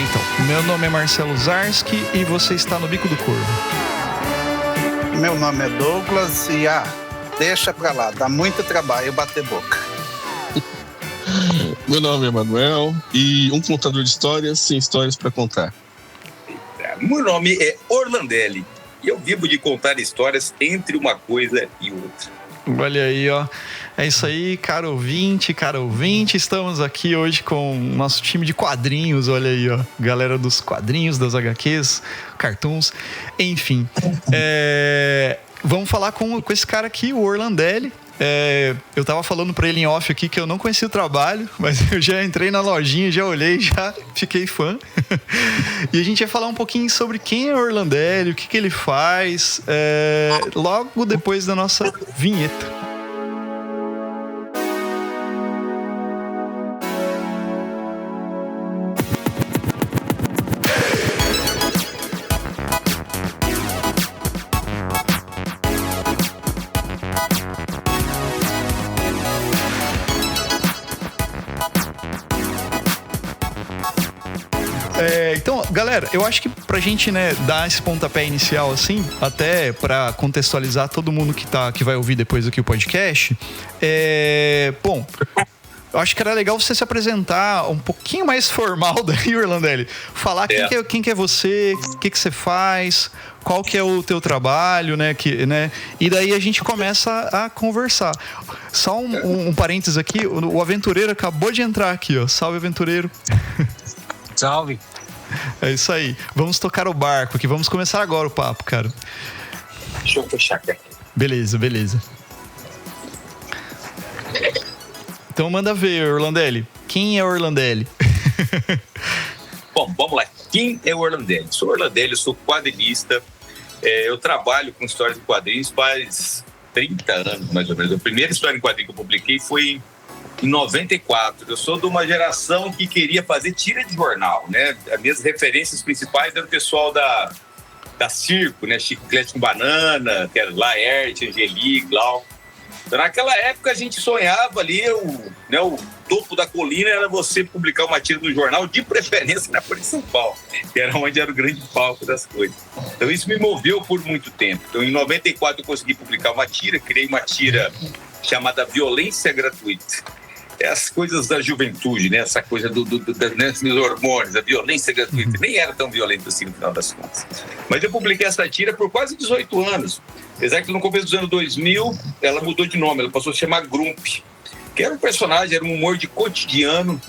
Então, meu nome é Marcelo Zarski e você está no Bico do Corvo. Meu nome é Douglas e deixa pra lá, dá muito trabalho bater boca. Meu nome é Manuel e um contador de histórias sem histórias para contar. Meu nome é Orlandelli e eu vivo de contar histórias entre uma coisa e outra. Olha aí, ó. É isso aí, caro ouvinte. Estamos aqui hoje com o nosso time de quadrinhos. Olha aí, ó. Galera dos quadrinhos, das HQs, cartoons, enfim. Vamos falar com esse cara aqui, o Orlandelli. Eu tava falando pra ele em off aqui que eu não conhecia o trabalho, mas eu já entrei na lojinha, já olhei, já fiquei fã. E a gente vai falar um pouquinho sobre quem é o Orlandelli, o que ele faz, logo depois da nossa vinheta. Então, galera, eu acho que pra gente, né, dar esse pontapé inicial, assim, até pra contextualizar todo mundo que vai ouvir depois aqui o podcast, bom, eu acho que era legal você se apresentar um pouquinho mais formal daí, Orlandelli. Falar quem que é você, o que você faz, qual que é o teu trabalho, né, e daí a gente começa a conversar. Só um parênteses aqui, o aventureiro acabou de entrar aqui, ó. Salve, aventureiro. Salve. É isso aí. Vamos tocar o barco aqui. Vamos começar agora o papo, cara. Deixa eu fechar aqui. Beleza. Então manda ver, Orlandelli. Quem é Orlandelli? Bom, vamos lá. Quem é o Orlandelli? Sou Orlandelli, sou quadrinista. Eu trabalho com histórias de quadrinhos faz 30 anos, mais ou menos. A primeira história em quadrinho que eu publiquei foi em 94. Eu sou de uma geração que queria fazer tira de jornal, né? As minhas referências principais eram o pessoal da Circo, né? Chiclete com Banana, que era Laerte, Angeli, Glau. Então, naquela época a gente sonhava ali, o topo da colina era você publicar uma tira do jornal, de preferência na Folha de São Paulo, que era onde era o grande palco das coisas. Então isso me moveu por muito tempo. Então em 94 eu consegui publicar uma tira, criei uma tira chamada Violência Gratuita. As coisas da juventude, né? Essa coisa dos hormônios, a violência gratuita. Nem era tão violenta assim no final das contas. Mas eu publiquei essa tira por quase 18 anos. Apesar que no começo dos anos 2000, ela mudou de nome, ela passou a se chamar Grump, que era um personagem, era um humor de cotidiano.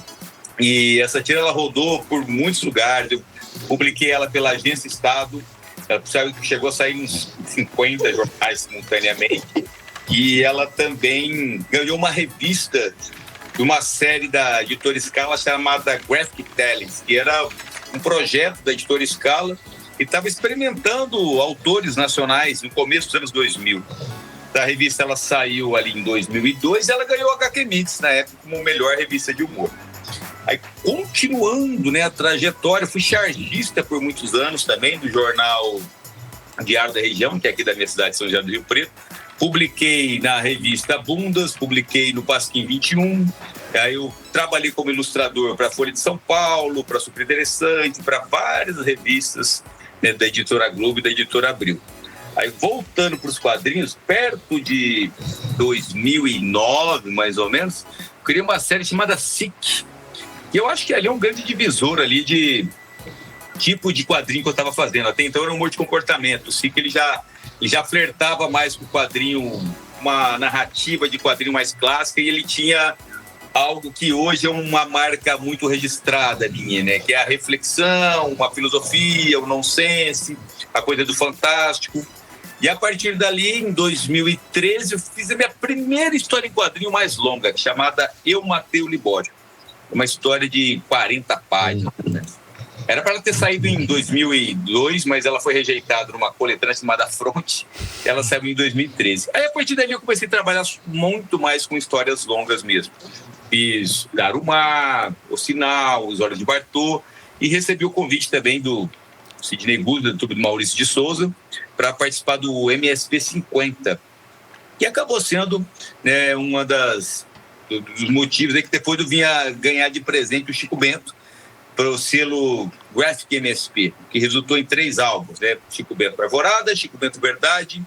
E essa tira ela rodou por muitos lugares. Eu publiquei ela pela Agência Estado. Ela chegou a sair uns 50 jornais simultaneamente. E ela também ganhou uma revista de uma série da Editora Scala chamada Graphic Tellings, que era um projeto da Editora Scala e estava experimentando autores nacionais no começo dos anos 2000. A revista ela saiu ali em 2002 e ela ganhou a HQ Mix, na época, como melhor revista de humor. Aí, continuando, né, a trajetória, fui chargista por muitos anos também do jornal Diário da Região, que é aqui da minha cidade, São José do Rio Preto. Publiquei na revista Bundas, publiquei no Pasquim 21. Aí eu trabalhei como ilustrador para a Folha de São Paulo, para a Super Interessante, para várias revistas, né, da Editora Globo e da Editora Abril. Aí voltando para os quadrinhos, perto de 2009, mais ou menos, eu criei uma série chamada SIC. E eu acho que ali é um grande divisor ali de tipo de quadrinho que eu estava fazendo. Até então era um humor de comportamento. O SIC ele já flertava mais com o quadrinho, uma narrativa de quadrinho mais clássica, e ele tinha algo que hoje é uma marca muito registrada minha, né? Que é a reflexão, a filosofia, o nonsense, a coisa do fantástico. E a partir dali, em 2013, eu fiz a minha primeira história em quadrinho mais longa, chamada Eu Matei o Libório. Uma história de 40 páginas, né? Era para ela ter saído em 2002, mas ela foi rejeitada numa coletânea chamada Fronte. Ela saiu em 2013. Aí, a partir dali, eu comecei a trabalhar muito mais com histórias longas mesmo. Fiz Darumar, O Sinal, Os Olhos de Bartô, e recebi o convite também do Sidney Guda, do Maurício de Souza, para participar do MSP 50, que acabou sendo, né, dos motivos aí que depois eu vinha ganhar de presente o Chico Bento, para o selo Graphic MSP, que resultou em 3 álbuns, né? Chico Bento Arvorada, Chico Bento Verdade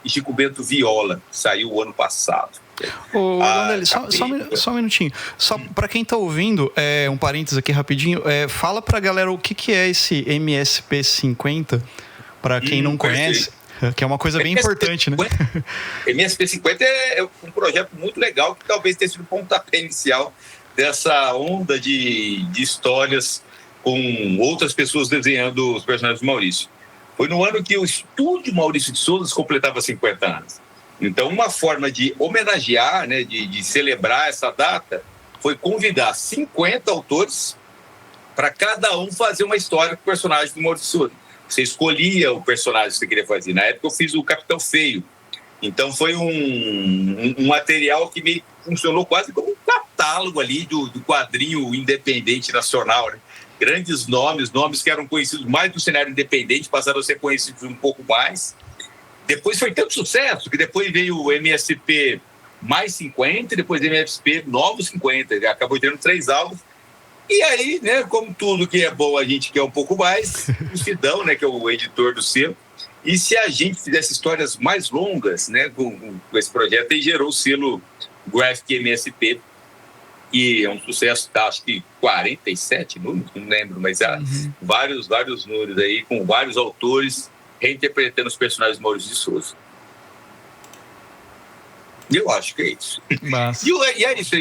e Chico Bento Viola, que saiu o ano passado. Ô, Orlandelli, só um minutinho. Só para quem está ouvindo, um parênteses aqui rapidinho, fala para a galera o que é esse MSP50, para quem não conhece, que é uma coisa bem importante, né? MSP50 é um projeto muito legal, que talvez tenha sido o pontapé inicial dessa onda de histórias com outras pessoas desenhando os personagens do Maurício. Foi no ano que o estúdio Maurício de Souza completava 50 anos. Então, uma forma de homenagear, né, de celebrar essa data, foi convidar 50 autores para cada um fazer uma história com o personagem do Maurício de Souza. Você escolhia o personagem que você queria fazer. Na época, eu fiz o Capitão Feio. Então, foi um material que me funcionou quase como um catálogo ali do quadrinho independente nacional, né? Grandes nomes que eram conhecidos mais do cenário independente, passaram a ser conhecidos um pouco mais. Depois foi tanto sucesso que depois veio o MSP mais 50 e depois o MSP novos 50. Ele acabou tendo 3 álbuns. E aí, né, como tudo que é bom, a gente quer um pouco mais. O Sidão, né, que é o editor do selo. E se a gente fizesse histórias mais longas, né, com esse projeto, aí gerou o selo Graphic MSP, que é um sucesso, tá, acho que 47 números, não lembro, mas vários números aí, com vários autores reinterpretando os personagens do Maurício de Souza. Eu acho que é isso. E é isso.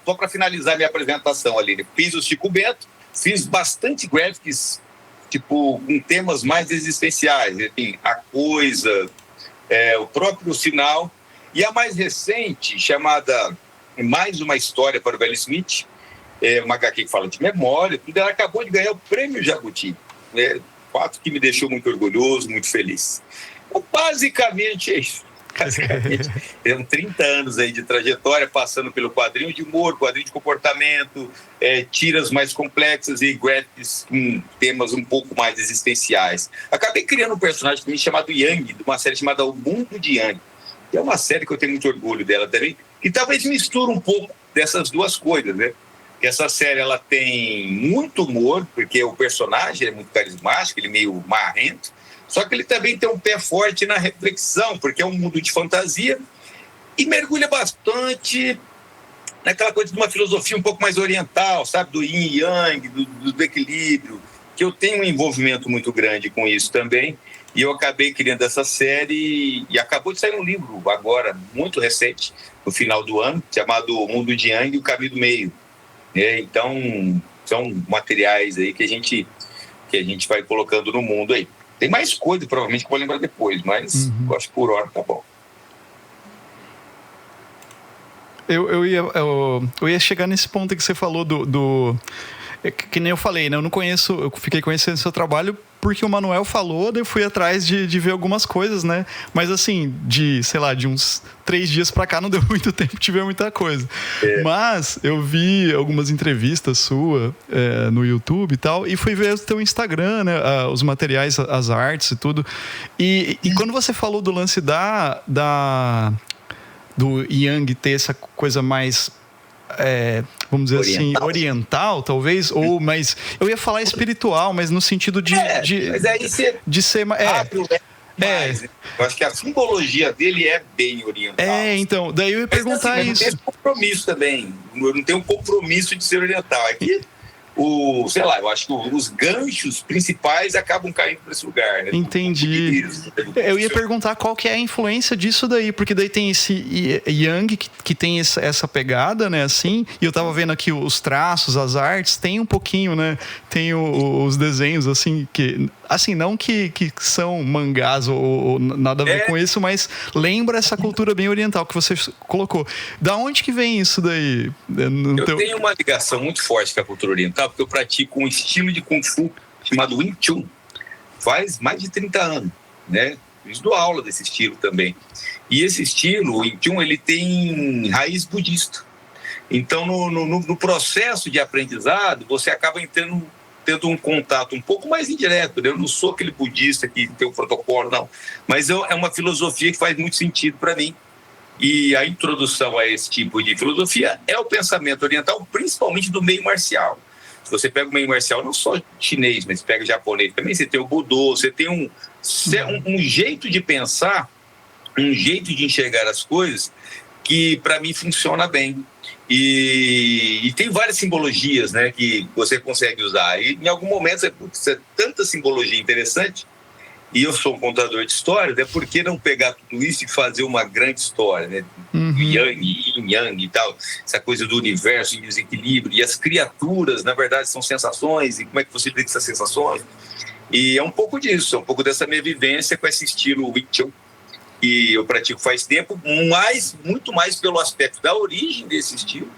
Só para finalizar minha apresentação ali, fiz o Chico Bento, fiz bastante graphics, tipo, com temas mais existenciais, enfim, A Coisa, o próprio Sinal, e a mais recente, chamada Mais Uma História para o Velho Smith, uma HQ que fala de memória, ela acabou de ganhar o Prêmio Jabuti, né? Fato que me deixou muito orgulhoso, muito feliz. Então, basicamente é isso. Tem 30 anos aí de trajetória, passando pelo quadrinho de humor, quadrinho de comportamento, tiras mais complexas e graphics com temas um pouco mais existenciais. Acabei criando um personagem também chamado Yang, de uma série chamada O Mundo de Yang, que é uma série que eu tenho muito orgulho dela também, que talvez mistura um pouco dessas duas coisas, né? Essa série, ela tem muito humor, porque o personagem é muito carismático, ele é meio marrento, só que ele também tem um pé forte na reflexão, porque é um mundo de fantasia e mergulha bastante naquela coisa de uma filosofia um pouco mais oriental, sabe? Do yin e yang, do equilíbrio, que eu tenho um envolvimento muito grande com isso também. E eu acabei criando essa série e acabou de sair um livro agora, muito recente, no final do ano, chamado O Mundo de Yang e o Caminho do Meio. Então, são materiais aí que a gente vai colocando no mundo aí. Tem mais coisa, provavelmente, que eu vou lembrar depois, mas eu acho que por hora tá bom. Eu ia chegar nesse ponto que você falou que nem eu falei, né? Eu fiquei conhecendo seu trabalho porque o Manuel falou, daí eu fui atrás de ver algumas coisas, né? Mas assim, de uns 3 dias pra cá não deu muito tempo de ver muita coisa. Mas eu vi algumas entrevistas suas no YouTube e tal, e fui ver o teu Instagram, né? Os materiais, as artes e tudo. E quando você falou do lance do Yang ter essa coisa mais... vamos dizer assim, oriental, talvez, ou mais... Eu ia falar espiritual, mas no sentido mas aí você de ser mais... Eu acho que a simbologia dele é bem oriental. Então, daí eu ia perguntar assim, isso. Eu não tenho compromisso também. Eu não tenho compromisso de ser oriental. Aqui, eu acho que os ganchos principais acabam caindo para esse lugar, né? Entendi. Eu ia perguntar qual que é a influência disso daí, porque daí tem esse Yang que tem essa pegada, né, assim, e eu tava vendo aqui os traços, as artes, tem um pouquinho, né, tem os desenhos, assim, que, assim, não que são mangás ou nada a ver com isso, mas lembra essa cultura bem oriental que você colocou. Da onde que vem isso daí? Eu tenho uma ligação muito forte com a cultura oriental, porque eu pratico um estilo de Kung Fu chamado Wing Chun. Faz mais de 30 anos, né? Fiz dou aula desse estilo também. E esse estilo, o Wing Chun, ele tem raiz budista. Então, no processo de aprendizado, você acaba tendo um contato um pouco mais indireto, né? Eu não sou aquele budista que tem um protocolo, não. Mas é uma filosofia que faz muito sentido para mim. E a introdução a esse tipo de filosofia é o pensamento oriental, principalmente do meio marcial. Você pega o meio marcial, não só chinês, mas pega japonês também, você tem o Budô, você tem um jeito de pensar, um jeito de enxergar as coisas que, para mim, funciona bem. E tem várias simbologias, né, que você consegue usar. E, em algum momento, você é tanta simbologia interessante, e eu sou um contador de histórias, por que não pegar tudo isso e fazer uma grande história, né? Yang, Yin, Yang e tal, essa coisa do universo em desequilíbrio, e as criaturas, na verdade, são sensações, e como é que você lida com essas sensações? E é um pouco disso, é um pouco dessa minha vivência com esse estilo Wing Chun, que eu pratico faz tempo, muito mais pelo aspecto da origem desse estilo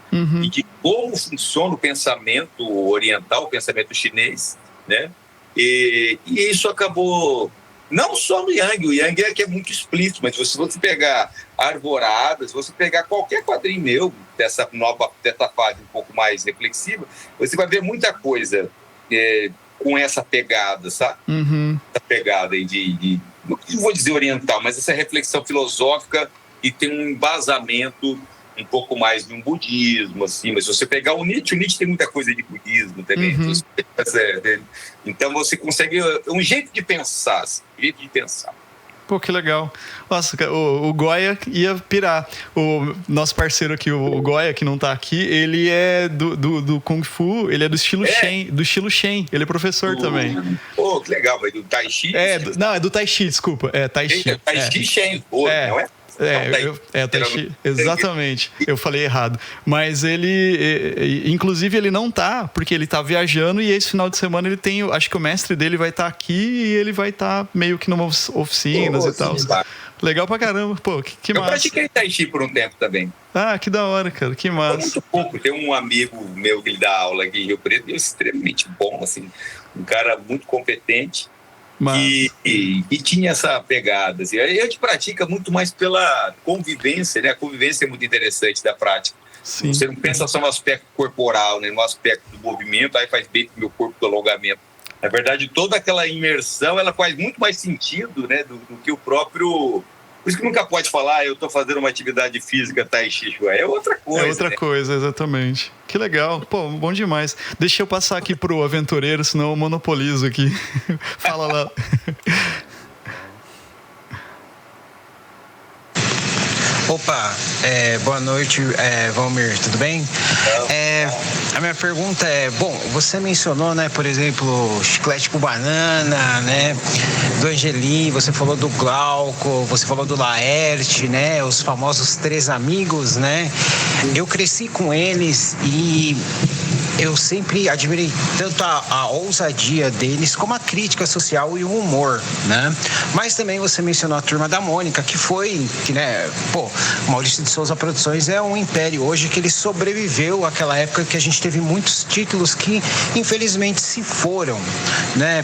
e de como funciona o pensamento oriental, o pensamento chinês, né? E isso acabou, não só no Yang, o Yang é que é muito explícito, mas se você pegar Arvoradas, se você pegar qualquer quadrinho meu, dessa fase um pouco mais reflexiva, você vai ver muita coisa com essa pegada, sabe? Essa pegada aí não vou dizer oriental, mas essa reflexão filosófica e tem um embasamento um pouco mais de um budismo, assim. Mas se você pegar o Nietzsche tem muita coisa de budismo também. Então você consegue um jeito de pensar, Pô, que legal. Nossa, o Goya ia pirar. O nosso parceiro aqui, o Goya, que não tá aqui, ele é do Kung Fu, ele é do estilo Shen. Ele é professor também. Pô, que legal, mas do Tai Chi? Não, é do Tai Chi, desculpa. É Tai Chi. Tai Chi Shen, não é? Tai Chi, exatamente. Eu falei errado. Mas inclusive, ele não tá, porque ele tá viajando e esse final de semana ele tem, acho que o mestre dele vai estar aqui e ele vai estar meio que numa oficinas e tal. Legal pra caramba. Pô, que massa. Eu pratiquei Tai Chi por um tempo também. Ah, que da hora, cara. Que massa. Muito pouco. Tem um amigo meu que ele dá aula aqui em Rio Preto, e é extremamente bom, assim. Um cara muito competente. E tinha essa pegada. Assim. A gente pratica muito mais pela convivência, né? A convivência é muito interessante da prática. Sim. Você não pensa só no aspecto corporal, né? No aspecto do movimento, aí faz bem pro meu corpo do alongamento. Na verdade, toda aquela imersão, ela faz muito mais sentido, né? Do que o próprio... Por isso que nunca pode falar, eu estou fazendo uma atividade física Tai Chi Chuan. É outra coisa. É outra coisa, exatamente. Que legal. Pô, bom demais. Deixa eu passar aqui pro aventureiro, senão eu monopolizo aqui. Fala lá. Opa, boa noite, Valmir, tudo bem? A minha pergunta bom, você mencionou, né, por exemplo, Chiclete com Banana, né, do Angelim, você falou do Glauco, você falou do Laerte, né, os famosos Três Amigos, né? Eu cresci com eles e eu sempre admirei tanto a ousadia deles como a crítica social e o humor, né? Mas também você mencionou a Turma da Mônica, né, Maurício de Souza Produções é um império hoje que ele sobreviveu àquela época que a gente teve muitos títulos que infelizmente se foram, né?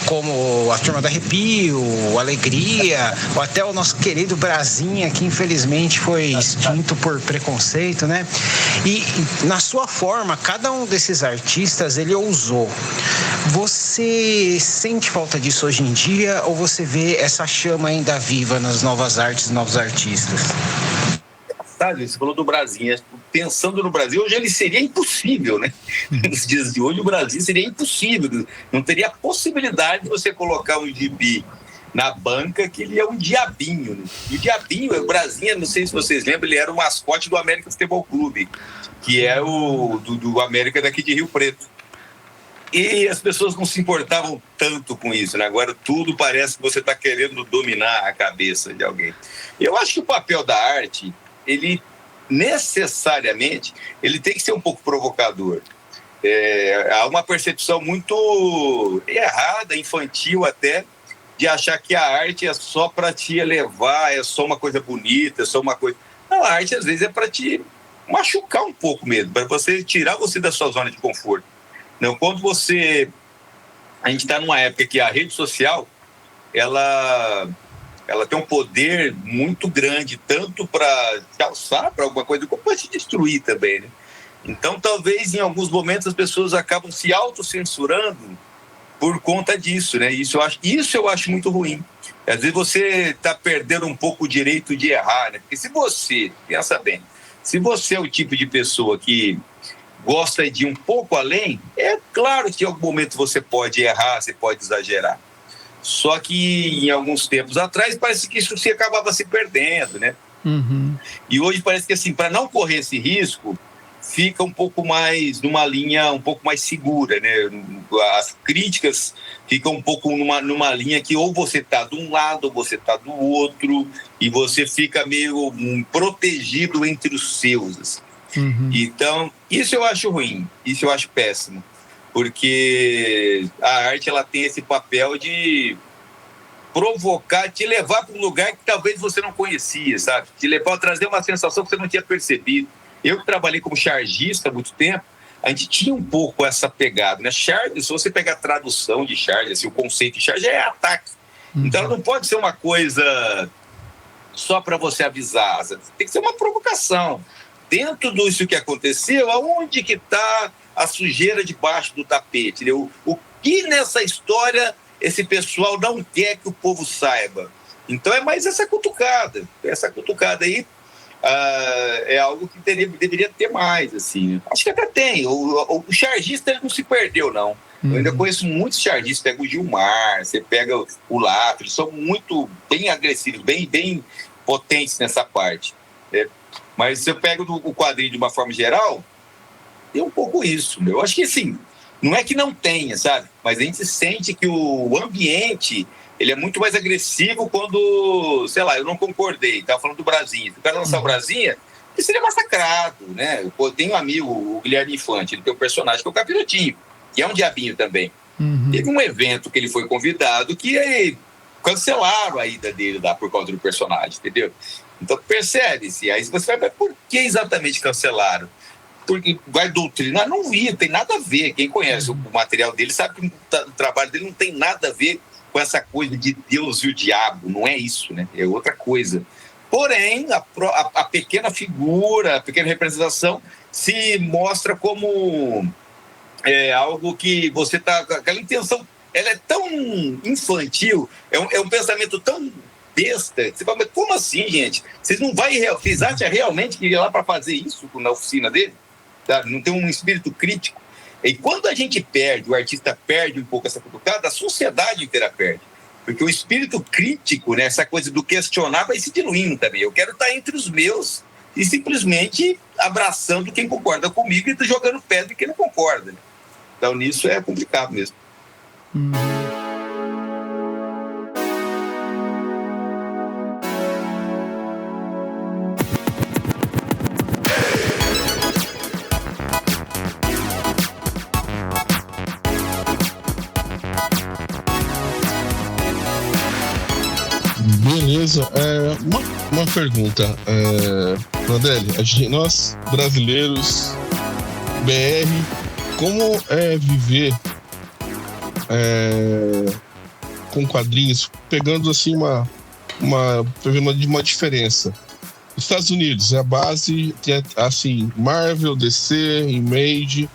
Como a Turma do Arrepio, Alegria, ou até o nosso querido Brasinha, que infelizmente foi extinto por preconceito, né? E na sua forma, cada um desses artistas, ele ousou. Você sente falta disso hoje em dia ou você vê essa chama ainda viva nas novas artes e novos artistas? Você falou do Brasil. Pensando no Brasil, hoje ele seria impossível, né? Nos dias de hoje, o Brasil seria impossível. Não teria a possibilidade de você colocar um gibi na banca que ele é um diabinho, né? E o diabinho, o Brasil, não sei se vocês lembram, ele era o mascote do América Futebol Clube, que é o do América daqui de Rio Preto. E as pessoas não se importavam tanto com isso, né? Agora tudo parece que você está querendo dominar a cabeça de alguém. Eu acho que o papel da arte, ele necessariamente, ele tem que ser um pouco provocador. Há uma percepção muito errada, infantil até, de achar que a arte é só para te elevar, é só uma coisa bonita, é só uma coisa... Não, a arte às vezes é para te machucar um pouco mesmo, para você tirar você da sua zona de conforto. Não, quando a gente está numa época que a rede social, ela tem um poder muito grande, tanto para te alçar para alguma coisa, como para te destruir também, né? Então, talvez, em alguns momentos, as pessoas acabam se autocensurando por conta disso, né? Isso eu acho muito ruim. Às vezes você está perdendo um pouco o direito de errar, né? Porque se você, pensa bem, se você é o tipo de pessoa que gosta de ir um pouco além, é claro que em algum momento você pode errar, você pode exagerar. Só que em alguns tempos atrás parece que isso se acabava se perdendo, né? Uhum. E hoje parece que assim, para não correr esse risco, fica um pouco mais numa linha um pouco mais segura, né? As críticas ficam um pouco numa linha que ou você está de um lado ou você está do outro, e você fica meio protegido entre os seus, assim. Uhum. Então, isso eu acho ruim, isso eu acho péssimo, porque a arte ela tem esse papel de provocar, te levar para um lugar que talvez você não conhecia, sabe? Te levar a trazer uma sensação que você não tinha percebido. Eu que trabalhei como chargista há muito tempo, a gente tinha um pouco essa pegada, né? Charge, se você pegar a tradução de charge, assim, o conceito de charge é ataque. Então, ela não pode ser uma coisa só para você avisar, tem que ser uma provocação. Dentro disso que aconteceu, aonde que está a sujeira debaixo do tapete? O que nessa história esse pessoal não quer que o povo saiba? Então é mais essa cutucada aí é algo que deveria ter mais, assim. Acho que até tem. O chargista ele não se perdeu, não. Eu ainda conheço muitos chargistas. Pega o Gilmar, você pega o Lato, eles são muito bem agressivos, bem potentes nessa parte. Mas se eu pego o quadrinho de uma forma geral, tem um pouco isso. Eu acho que, assim, não é que não tenha, sabe? Mas a gente sente que o ambiente ele é muito mais agressivo quando, sei lá, eu não concordei. Estava falando do Brasinha. Se o cara lançar o Brasinha, ele seria massacrado, né? Eu tenho um amigo, o Guilherme Infante, ele tem um personagem que é o Capirotinho, que é um diabinho também. Teve um evento que ele foi convidado que aí cancelaram a ida dele lá por causa do personagem, entendeu? Então percebe-se. Aí você vai ver por que exatamente cancelaram. Porque vai doutrinar, não vi, tem nada a ver. Quem conhece o material dele sabe que o trabalho dele não tem nada a ver com essa coisa de Deus e o diabo. Não é isso, né? É outra coisa. Porém, a pequena figura, a pequena representação se mostra como algo que você está... Aquela intenção, ela é tão infantil, é um pensamento tão besta. Você fala, mas como assim, gente? Vocês acham realmente que ia lá para fazer isso na oficina dele? Tá? Não tem um espírito crítico. E quando a gente perde, o artista perde um pouco essa cutucada, a sociedade inteira perde. Porque o espírito crítico, né, essa coisa do questionar, vai se diluindo também. Eu quero estar entre os meus e simplesmente abraçando quem concorda comigo e jogando pedra em quem não concorda. Né? Então, nisso é complicado mesmo. Beleza, uma pergunta, Prandelli, nós brasileiros, BR, como é viver com quadrinhos, pegando assim uma diferença? Estados Unidos é a base, tem assim, Marvel, DC, Image,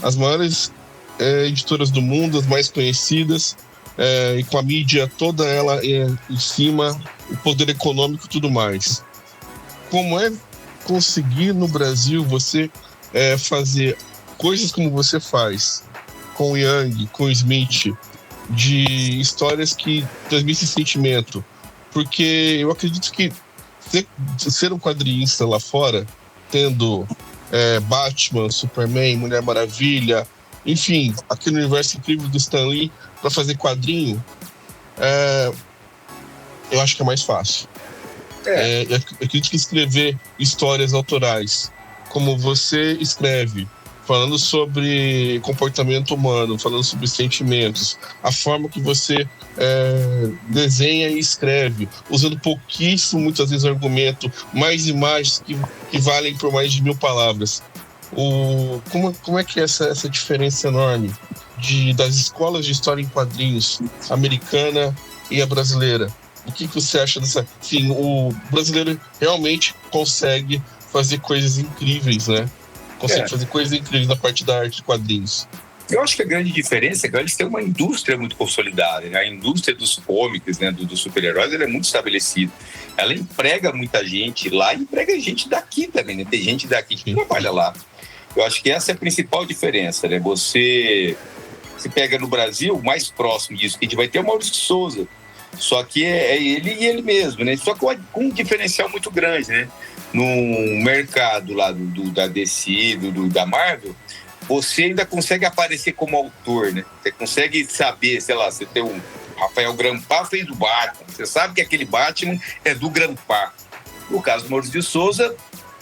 as maiores editoras do mundo, as mais conhecidas, e com a mídia toda ela em cima, o poder econômico e tudo mais. Como é conseguir no Brasil você fazer coisas como você faz com o Yang, com o Smith, de histórias que transmitem sentimento? Porque eu acredito que ser um quadrinista lá fora, tendo Batman, Superman, Mulher Maravilha, enfim, aquele universo incrível do Stan Lee, para fazer quadrinho, eu acho que é mais fácil. Eu acredito que escrever histórias autorais, como você escreve, falando sobre comportamento humano, falando sobre sentimentos, a forma que você desenha e escreve, usando pouquíssimo, muitas vezes, argumento, mais imagens que valem por mais de 1000 palavras. Como é que é essa diferença enorme das escolas de história em quadrinhos, americana e a brasileira? O que você acha dessa... Sim, o brasileiro realmente consegue fazer coisas incríveis, né? Consegue fazer coisas incríveis na parte da arte de quadrinhos. Eu acho que a grande diferença é que eles têm uma indústria muito consolidada, né? A indústria dos cómics, né, dos super-heróis, ela é muito estabelecida. Ela emprega muita gente lá e emprega gente daqui também, né? Tem gente daqui que trabalha lá. Eu acho que essa é a principal diferença, né? Você se pega no Brasil, mais próximo disso que a gente vai ter é o Maurício de Souza. Só que é ele e ele mesmo, né? Só com um diferencial muito grande, né? No mercado lá da DC, da Marvel, você ainda consegue aparecer como autor, né? Você consegue saber, sei lá, você tem um Rafael Grampar fez o Batman. Você sabe que aquele Batman é do Grampar. No caso do Maurício de Souza,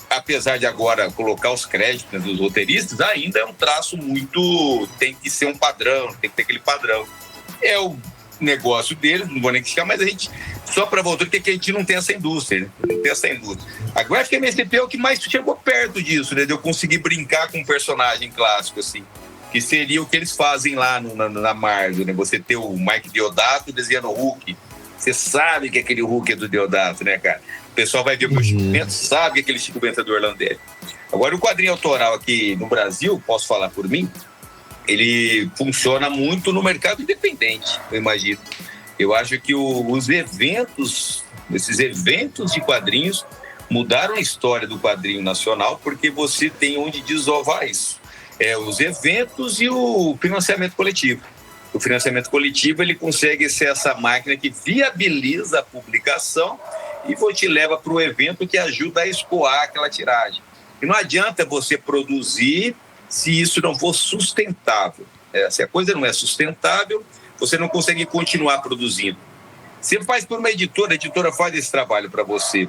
apesar de agora colocar os créditos, né, dos roteiristas, ainda é um traço muito... Tem que ser um padrão, tem que ter aquele padrão. É o negócio deles, não vou nem criticar, mas a gente... Só para voltar, porque a gente não tem essa indústria, né? Não tem essa indústria. A Graphic MSP é o que mais chegou perto disso, né? De eu conseguir brincar com um personagem clássico, assim. Que seria o que eles fazem lá na Marvel, né? Você ter o Mike Deodato desenhando o Hulk. Você sabe que aquele Hulk é do Deodato, né, cara? O pessoal vai ver o meu Chico Bento, sabe que aquele Chico Bento é do Orlandelli. Agora, o quadrinho autoral aqui no Brasil, posso falar por mim, ele funciona muito no mercado independente, eu imagino. Eu acho que esses eventos de quadrinhos mudaram a história do quadrinho nacional, porque você tem onde desovar isso. Os eventos e o financiamento coletivo. O financiamento coletivo, ele consegue ser essa máquina que viabiliza a publicação e te leva para o evento que ajuda a escoar aquela tiragem. E não adianta você produzir se isso não for sustentável. Se a coisa não é sustentável, você não consegue continuar produzindo. Você faz por uma editora, a editora faz esse trabalho para você.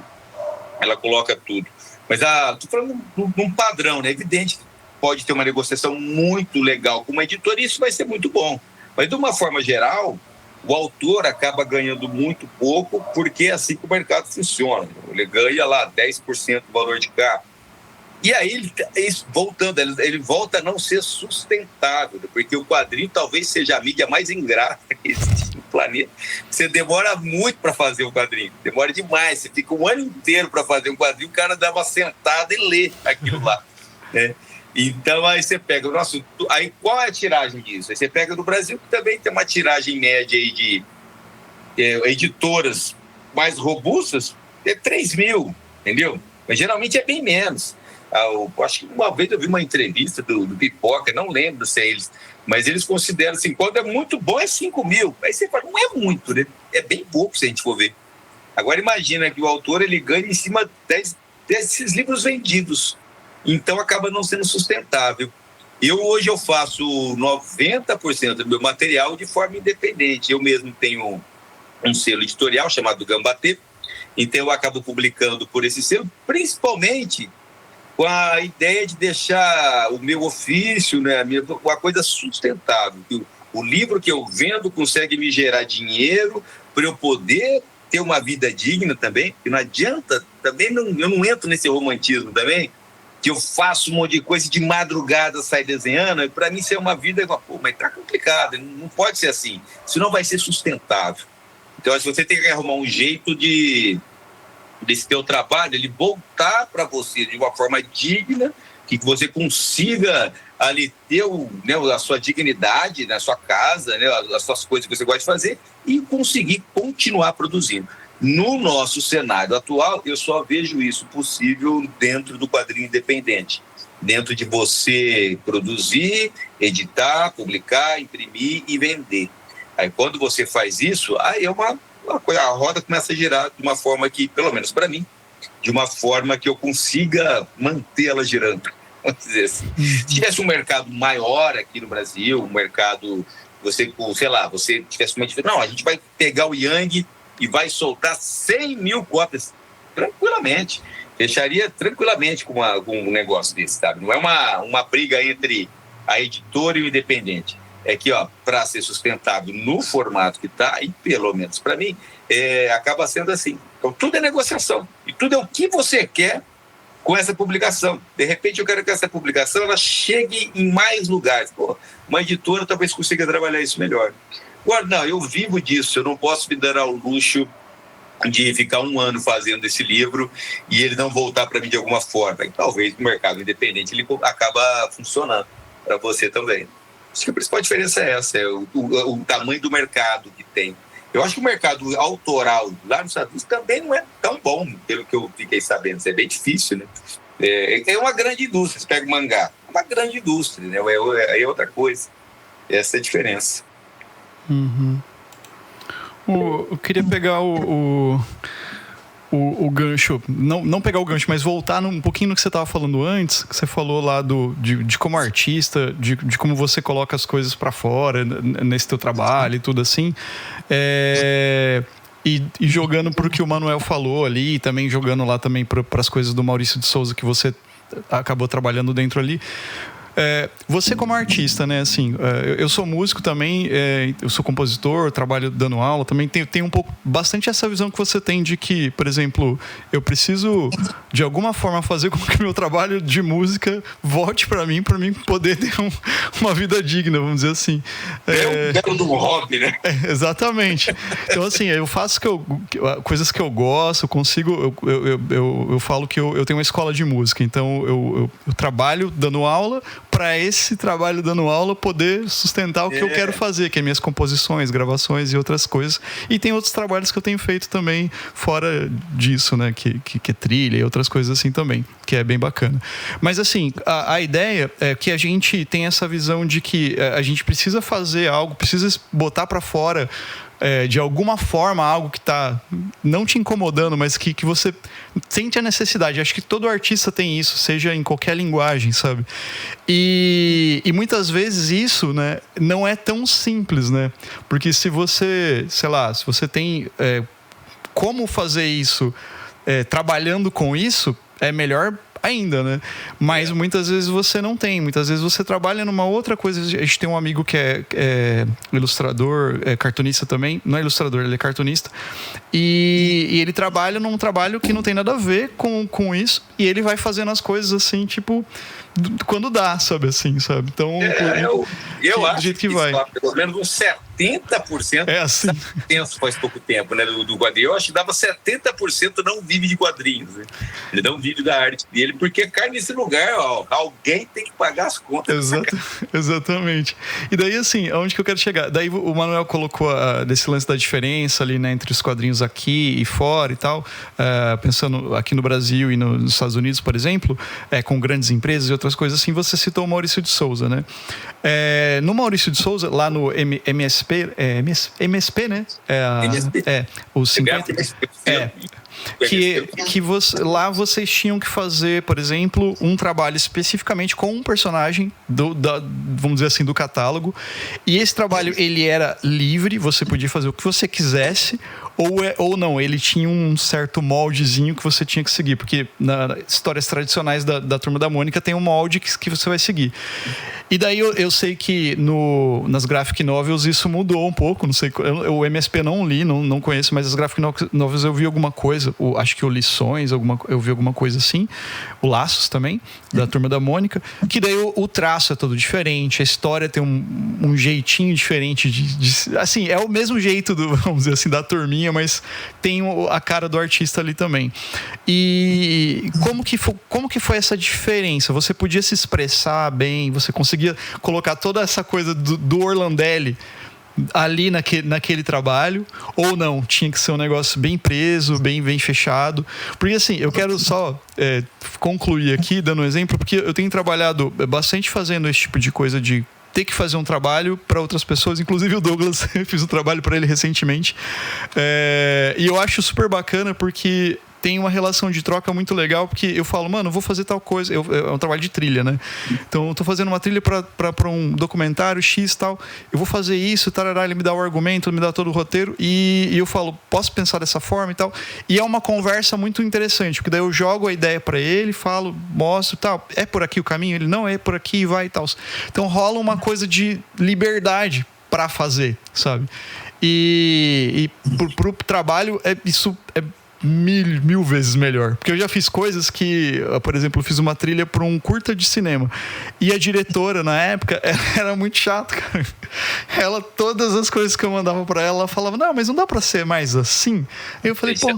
Ela coloca tudo. Mas estou falando de um padrão, né? É evidente que pode ter uma negociação muito legal com uma editora e isso vai ser muito bom. Mas, de uma forma geral, o autor acaba ganhando muito pouco porque é assim que o mercado funciona. Ele ganha lá 10% do valor de capa. E aí, ele volta a não ser sustentável, porque o quadrinho talvez seja a mídia mais ingrata que existe no planeta. Você demora muito para fazer um quadrinho, demora demais. Você fica um ano inteiro para fazer um quadrinho, o cara dá uma sentada e lê aquilo lá, né? Então, aí você pega... aí qual é a tiragem disso? Aí você pega no Brasil, que também tem uma tiragem média aí de editoras mais robustas, é 3 mil, entendeu? Mas geralmente é bem menos. Acho que uma vez eu vi uma entrevista do Pipoca, não lembro se é eles, mas eles consideram assim, quando é muito bom é 5 mil. Aí você fala, não é muito, né? É bem pouco se a gente for ver. Agora imagina que o autor ele ganha em cima desses livros vendidos. Então acaba não sendo sustentável. Hoje eu faço 90% do meu material de forma independente. Eu mesmo tenho um selo editorial chamado Gambatê, então eu acabo publicando por esse selo, principalmente com a ideia de deixar o meu ofício, né, uma coisa sustentável. O livro que eu vendo consegue me gerar dinheiro para eu poder ter uma vida digna também, e não adianta, também eu não entro nesse romantismo também, que eu faço um monte de coisa e de madrugada sair desenhando, para mim isso é uma vida, mas tá complicado, não pode ser assim, senão vai ser sustentável. Então, você tem que arrumar um jeito desse teu trabalho, ele voltar para você de uma forma digna, que você consiga ali ter a sua dignidade na sua casa, né, as suas coisas que você gosta de fazer e conseguir continuar produzindo. No nosso cenário atual, eu só vejo isso possível dentro do quadrinho independente. Dentro de você produzir, editar, publicar, imprimir e vender. Aí quando você faz isso, aí é uma coisa, a roda começa a girar de uma forma que, pelo menos para mim, de uma forma que eu consiga mantê-la girando. Vamos dizer assim. Se tivesse um mercado maior aqui no Brasil, um mercado, você tivesse uma... Não, a gente vai pegar o Yang e vai soltar 100 mil cópias tranquilamente. Fecharia tranquilamente com um negócio desse, sabe? Não é uma briga entre a editora e o independente. É que, para ser sustentável no formato que está, e pelo menos para mim, acaba sendo assim. Então, tudo é negociação. E tudo é o que você quer com essa publicação. De repente, eu quero que essa publicação ela chegue em mais lugares. Uma editora talvez consiga trabalhar isso melhor. Agora, não, eu vivo disso, eu não posso me dar ao luxo de ficar 1 ano fazendo esse livro e ele não voltar para mim de alguma forma. E talvez no mercado independente ele acaba funcionando para você também. Acho que a principal diferença é essa, o tamanho do mercado que tem. Eu acho que o mercado autoral lá nos Estados Unidos também não é tão bom, pelo que eu fiquei sabendo. Isso é bem difícil, né? É uma grande indústria. Você pega o mangá. uma grande indústria, né? Aí é outra coisa. Essa é a diferença. Uhum. Eu queria pegar o gancho, não pegar o gancho, mas voltar um pouquinho no que você estava falando antes, que você falou lá de como artista, de como você coloca as coisas para fora nesse teu trabalho e tudo assim. E jogando para o que o Manuel falou ali, e também jogando lá também para as coisas do Maurício de Souza que você acabou trabalhando dentro ali. Você como artista, né, assim, eu sou músico também, eu sou compositor, trabalho dando aula, também tenho bastante essa visão que você tem de que, por exemplo, eu preciso de alguma forma fazer com que o meu trabalho de música volte para mim poder ter uma vida digna, vamos dizer assim. É um do hobby, né? Exatamente. Então, assim, eu faço coisas que eu gosto, eu falo que eu tenho uma escola de música, então eu trabalho dando aula para esse trabalho dando aula poder sustentar o que eu quero fazer, que é minhas composições, gravações e outras coisas. E tem outros trabalhos que eu tenho feito também fora disso, né? Que é trilha e outras coisas assim também, que é bem bacana. Mas assim, a ideia é que a gente tem essa visão de que a gente precisa fazer algo, precisa botar para fora de alguma forma algo que está não te incomodando, mas que você sente a necessidade. Acho que todo artista tem isso, seja em qualquer linguagem, sabe? E muitas vezes isso, né, não é tão simples, né? Porque se você, sei lá, se você tem como fazer isso trabalhando com isso, é melhor ainda, né? Mas muitas vezes você não tem. Muitas vezes você trabalha numa outra coisa. A gente tem um amigo que é ilustrador, cartunista também. Não é ilustrador, ele é cartunista. E ele trabalha num trabalho que não tem nada a ver com isso. E ele vai fazendo as coisas assim, tipo, quando dá, sabe? Assim, sabe? Então, eu acho do jeito que vai. Pelo menos uns 70%. É assim. Penso faz pouco tempo, né? Do quadrinho. Eu acho que dava 70% não vive de quadrinhos, né? Ele não vive da arte dele, porque cai nesse lugar, ó, alguém tem que pagar as contas. Exatamente. E daí, assim, aonde que eu quero chegar? Daí o Manuel colocou desse lance da diferença ali, né, entre os quadrinhos aqui e fora e tal, pensando aqui no Brasil e nos Estados Unidos, por exemplo, com grandes empresas e outras coisas assim. Você citou o Maurício de Souza, né? No Maurício de Souza, lá no MSP, né? O 50... lá vocês tinham que fazer, por exemplo, um trabalho especificamente com um personagem vamos dizer assim, do catálogo, e esse trabalho ele era livre, você podia fazer o que você quisesse, ou não, ele tinha um certo moldezinho que você tinha que seguir, porque nas histórias tradicionais da Turma da Mônica tem um molde que você vai seguir. E daí eu sei que nas graphic novels isso mudou um pouco, não sei, o MSP não li, não conheço, mas as graphic novels eu vi alguma coisa, acho que o Lições, eu vi alguma coisa assim, o Laços também, da Turma da Mônica, que daí o traço é todo diferente, a história tem um jeitinho diferente assim, é o mesmo jeito vamos dizer assim, da turminha, mas tem a cara do artista ali também. E como que foi essa diferença? Você podia se expressar bem, você conseguia colocar toda essa coisa do Orlandelli ali naquele trabalho, ou não? Tinha que ser um negócio bem preso, bem fechado? Porque assim, eu quero só concluir aqui, dando um exemplo, porque eu tenho trabalhado bastante fazendo esse tipo de coisa de ter que fazer um trabalho para outras pessoas, inclusive o Douglas, eu fiz um trabalho para ele recentemente, e eu acho super bacana porque tem uma relação de troca muito legal, porque eu falo, mano, eu vou fazer tal coisa, é um trabalho de trilha, né? Então eu tô fazendo uma trilha para um documentário X e tal, eu vou fazer isso, tarará, ele me dá o argumento, ele me dá todo o roteiro, e eu falo, posso pensar dessa forma e tal, e é uma conversa muito interessante, porque daí eu jogo a ideia para ele, falo, mostro, tal, é por aqui o caminho? Ele, não, é por aqui, vai e tal. Então rola uma coisa de liberdade para fazer, sabe? E pro trabalho, isso é mil vezes melhor. Porque eu já fiz coisas que, por exemplo, eu fiz uma trilha para um curta de cinema. E a diretora, na época, era muito chata, cara. Todas as coisas que eu mandava para ela falava, não, mas não dá para ser mais assim. Aí eu falei, pô...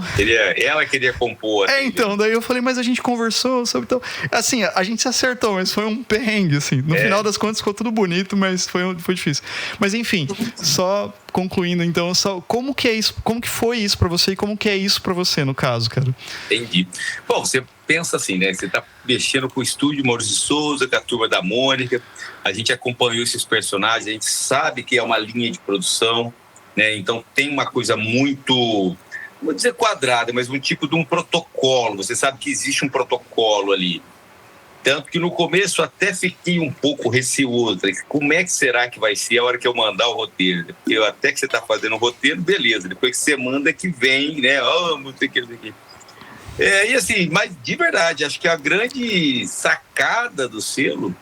Ela queria compor. Então, daí eu falei, mas a gente conversou sobre tal... Assim, a gente se acertou, mas foi um perrengue, assim. No final das contas ficou tudo bonito, mas foi difícil. Mas enfim, só concluindo, então, como que é isso? Como que foi isso pra você e como que é isso pra você, no caso, cara? Entendi. Bom, você pensa assim, né? Você tá mexendo com o estúdio Maurício de Souza, com a Turma da Mônica, a gente acompanhou esses personagens, a gente sabe que é uma linha de produção, né? Então tem uma coisa muito, não vou dizer quadrada, mas um tipo de um protocolo. Você sabe que existe um protocolo ali. Tanto que no começo até fiquei um pouco receoso. Como é que será que vai ser a hora que eu mandar o roteiro? Porque até que você está fazendo o roteiro, beleza. Depois que você manda que vem, né? Não sei o que. E assim, mas de verdade, acho que a grande sacada do selo,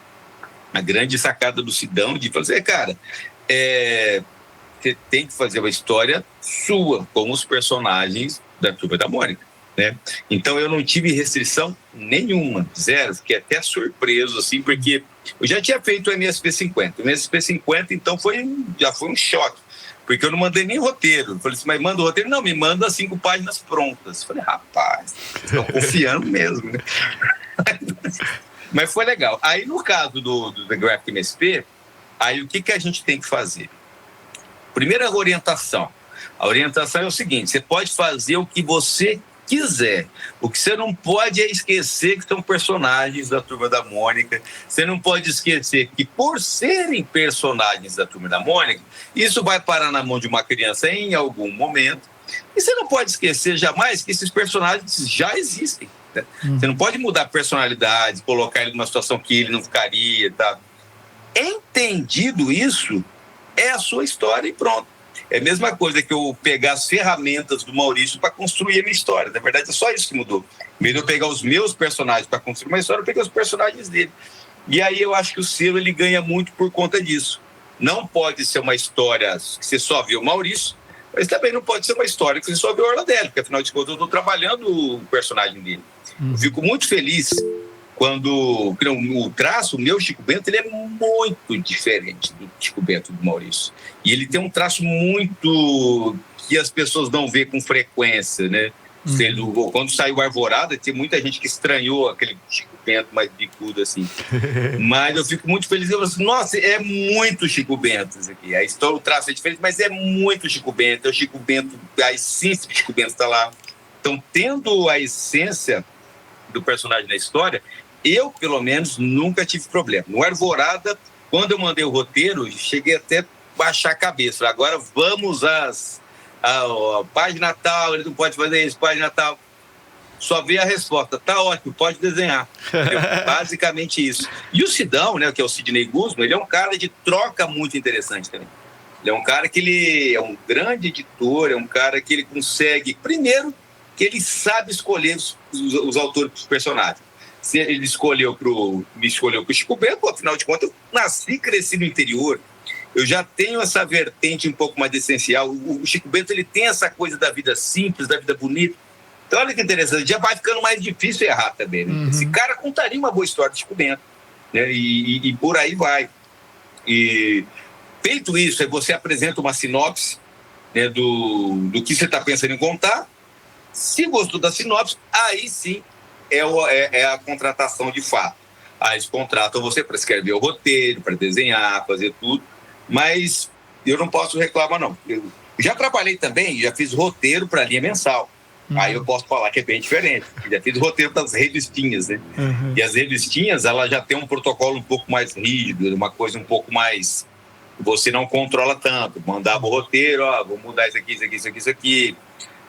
a grande sacada do Sidão de fazer, cara, você tem que fazer uma história sua, com os personagens da Turma da Mônica. Né? Então eu não tive restrição nenhuma, zero, fiquei até surpreso assim, porque eu já tinha feito o MSP50. O MSP50 então já foi um choque, porque eu não mandei nem roteiro. Eu falei assim, mas manda o roteiro? Não, me manda 5 páginas prontas. Eu falei, rapaz, estão confiando mesmo, né? Mas foi legal. Aí no caso do The Graphic MSP, aí o que a gente tem que fazer? Primeira orientação. A orientação é o seguinte: você pode fazer o que você quiser. O que você não pode é esquecer que são personagens da Turma da Mônica. Você não pode esquecer que, por serem personagens da Turma da Mônica, isso vai parar na mão de uma criança em algum momento. E você não pode esquecer jamais que esses personagens já existem. Né? Você não pode mudar a personalidade, colocar ele numa situação que ele não ficaria. Tá? Entendido isso, é a sua história e pronto. É a mesma coisa que eu pegar as ferramentas do Maurício para construir a minha história. Na verdade, é só isso que mudou. Em vez de eu pegar os meus personagens para construir uma história, eu peguei os personagens dele. E aí eu acho que o selo ele ganha muito por conta disso. Não pode ser uma história que você só vê o Maurício, mas também não pode ser uma história que você só vê o Orlandelli, porque afinal de contas eu estou trabalhando o personagem dele. Eu fico muito feliz quando o traço, o meu Chico Bento, ele é muito diferente do Chico Bento do Maurício. E ele tem um traço muito que as pessoas não vê com frequência, né? Quando saiu Arvorada, tem muita gente que estranhou aquele Chico Bento mais bicudo assim. Mas eu fico muito feliz. Eu falo assim, nossa, é muito Chico Bento isso aqui. A história, o traço é diferente, mas é muito Chico Bento. É o Chico Bento, a essência do Chico Bento está lá. Então, tendo a essência do personagem na história, eu, pelo menos, nunca tive problema. No Arvorada, quando eu mandei o roteiro, cheguei até a baixar a cabeça. Agora vamos a página tal, ele não pode fazer isso, página tal. Só vê a resposta. Tá ótimo, pode desenhar. Basicamente isso. E o Sidão, né, que é o Sidney Guzman, ele é um cara de troca muito interessante também. Ele é um cara que ele é um grande editor, é um cara que ele consegue... Primeiro, que ele sabe escolher os autores dos personagens. Se ele me escolheu pro Chico Bento, afinal de contas, eu nasci e cresci no interior. Eu já tenho essa vertente um pouco mais essencial. O Chico Bento, ele tem essa coisa da vida simples, da vida bonita. Então, olha que interessante, já vai ficando mais difícil errar também. Né? Esse cara contaria uma boa história de Chico Bento. Né? E por aí vai. E feito isso, aí você apresenta uma sinopse, né, do que você está pensando em contar. Se gostou da sinopse, aí sim é a contratação de fato. Aí eles contratam você para escrever o roteiro, para desenhar, fazer tudo. Mas eu não posso reclamar, não. Eu já trabalhei também, já fiz roteiro para a linha mensal. Aí eu posso falar que é bem diferente. Já fiz roteiro para as revistinhas, né? E as revistinhas, ela já tem um protocolo um pouco mais rígido, uma coisa um pouco mais... Você não controla tanto. Mandava o roteiro, vou mudar isso aqui, isso aqui, isso aqui, isso aqui.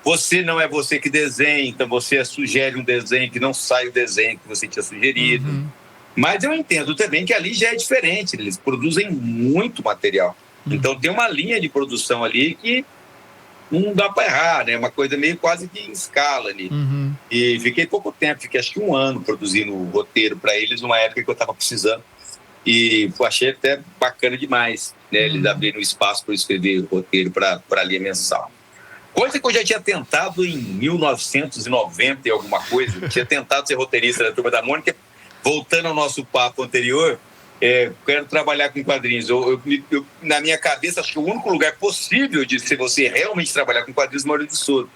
Você não é você que desenha, então você sugere um desenho que não sai o desenho que você tinha sugerido. Mas eu entendo também que ali já é diferente, eles produzem muito material. Então tem uma linha de produção ali que não dá para errar, né? Uma coisa meio quase que em escala ali. E fiquei pouco tempo, fiquei acho que 1 ano produzindo o roteiro para eles, numa época que eu estava precisando. E achei até bacana demais, né? Eles abriram espaço para eu escrever o roteiro para a linha mensal. Coisa que eu já tinha tentado em 1990 e alguma coisa. Eu tinha tentado ser roteirista da Turma da Mônica. Voltando ao nosso papo anterior, quero trabalhar com quadrinhos. Na minha cabeça, acho que o único lugar possível de você realmente trabalhar com quadrinhos é Maurício de Souza.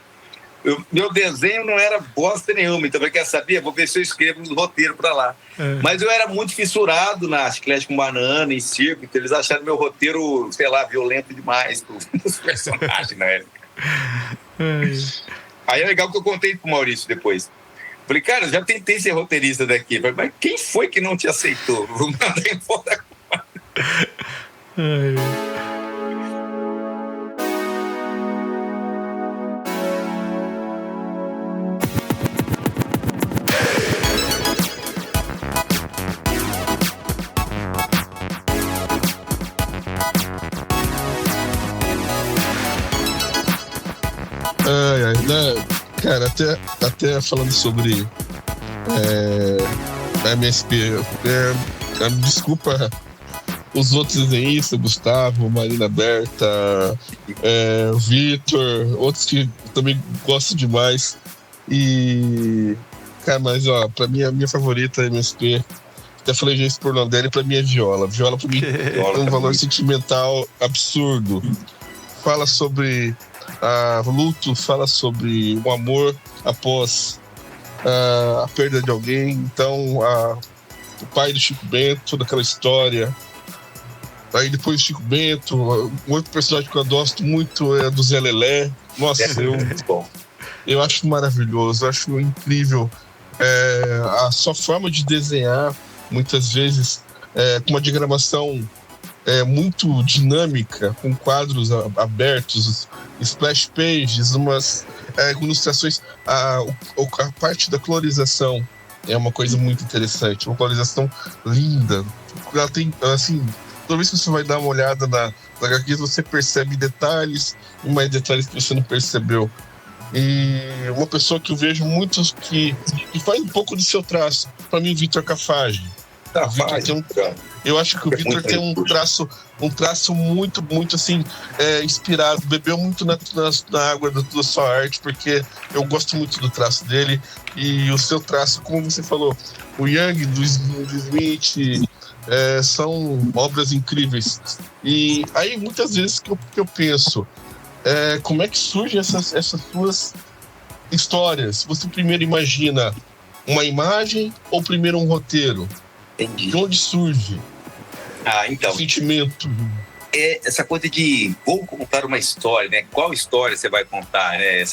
Meu desenho não era bosta nenhuma, então quer saber? Vou ver se eu escrevo um roteiro para lá. Mas eu era muito fissurado na Chiclete com Banana, em circo, então eles acharam meu roteiro, sei lá, violento demais pros personagens na época. Aí é legal que eu contei pro Maurício depois. Falei, cara, eu já tentei ser roteirista daqui. Falei, mas quem foi que não te aceitou? Vou mandar embora agora. Cara, até falando sobre a MSP, desculpa os outros desenhistas, Gustavo, Marina Berta, Vitor, outros que também gosto demais. E, cara, mas ó, pra mim a minha favorita é MSP. Até falei isso por Landelli, pra mim é Viola. Viola pra mim tem um valor sentimental absurdo. Fala sobre luto, fala sobre o amor após a perda de alguém. Então, o pai do Chico Bento, toda aquela história. Aí depois do Chico Bento, um outro personagem que eu gosto muito é do Zé Lelé. Nossa, eu acho maravilhoso, eu acho incrível a sua forma de desenhar, muitas vezes com uma diagramação muito dinâmica, com quadros abertos, splash pages, umas ilustrações. A parte da colorização é uma coisa muito interessante, uma colorização linda. Ela tem, assim, toda vez que você vai dar uma olhada na HQ, você percebe detalhes e mais detalhes que você não percebeu. E uma pessoa que eu vejo muitos que faz um pouco do seu traço, para mim, o Vitor Cafage. Eu acho que o Vitor tem um traço muito, muito assim, inspirado, bebeu muito na água da sua arte, porque eu gosto muito do traço dele. E o seu traço, como você falou, o Yang, do Smith, são obras incríveis. E aí muitas vezes que eu penso, como é que surgem essas suas histórias? Você primeiro imagina uma imagem ou primeiro um roteiro? Entendi. De onde surge então, o sentimento? Essa coisa de vou contar uma história, né? Qual história você vai contar, né?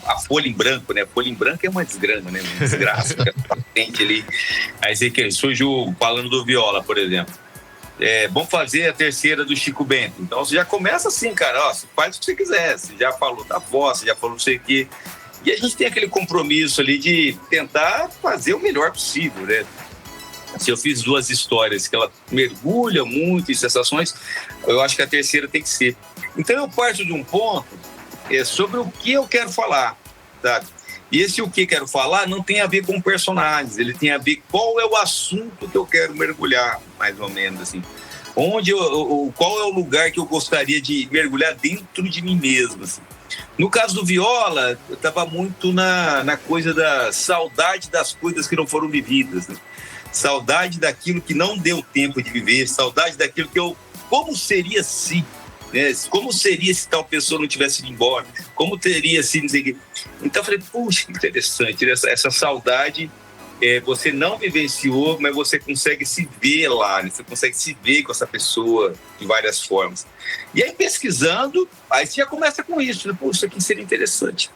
A folha em branco, né? A folha em branco é uma desgrama, né? Uma desgraça. Ali. Aí que surgiu falando do Viola, por exemplo. Vamos fazer a terceira do Chico Bento. Então você já começa assim, cara, você faz o que você quiser. Você já falou da voz, você já falou não sei o quê. E a gente tem aquele compromisso ali de tentar fazer o melhor possível, né? Se eu fiz 2 histórias que ela mergulha muito em sensações, eu acho que a terceira tem que ser. Então eu parto de um ponto sobre o que eu quero falar, sabe? E esse o que quero falar não tem a ver com personagens, ele tem a ver qual é o assunto que eu quero mergulhar, mais ou menos assim. Qual é o lugar que eu gostaria de mergulhar dentro de mim mesmo, assim. No caso do Viola, eu estava muito na coisa da saudade das coisas que não foram vividas, né? Saudade daquilo que não deu tempo de viver, saudade daquilo que como seria se, né? Como seria se tal pessoa não tivesse ido embora, como teria se, não sei o quê. Então eu falei, puxa, que interessante, essa saudade você não vivenciou, mas você consegue se ver lá, né? Você consegue se ver com essa pessoa de várias formas. E aí pesquisando, aí você já começa com isso, né? Puxa, isso aqui seria interessante.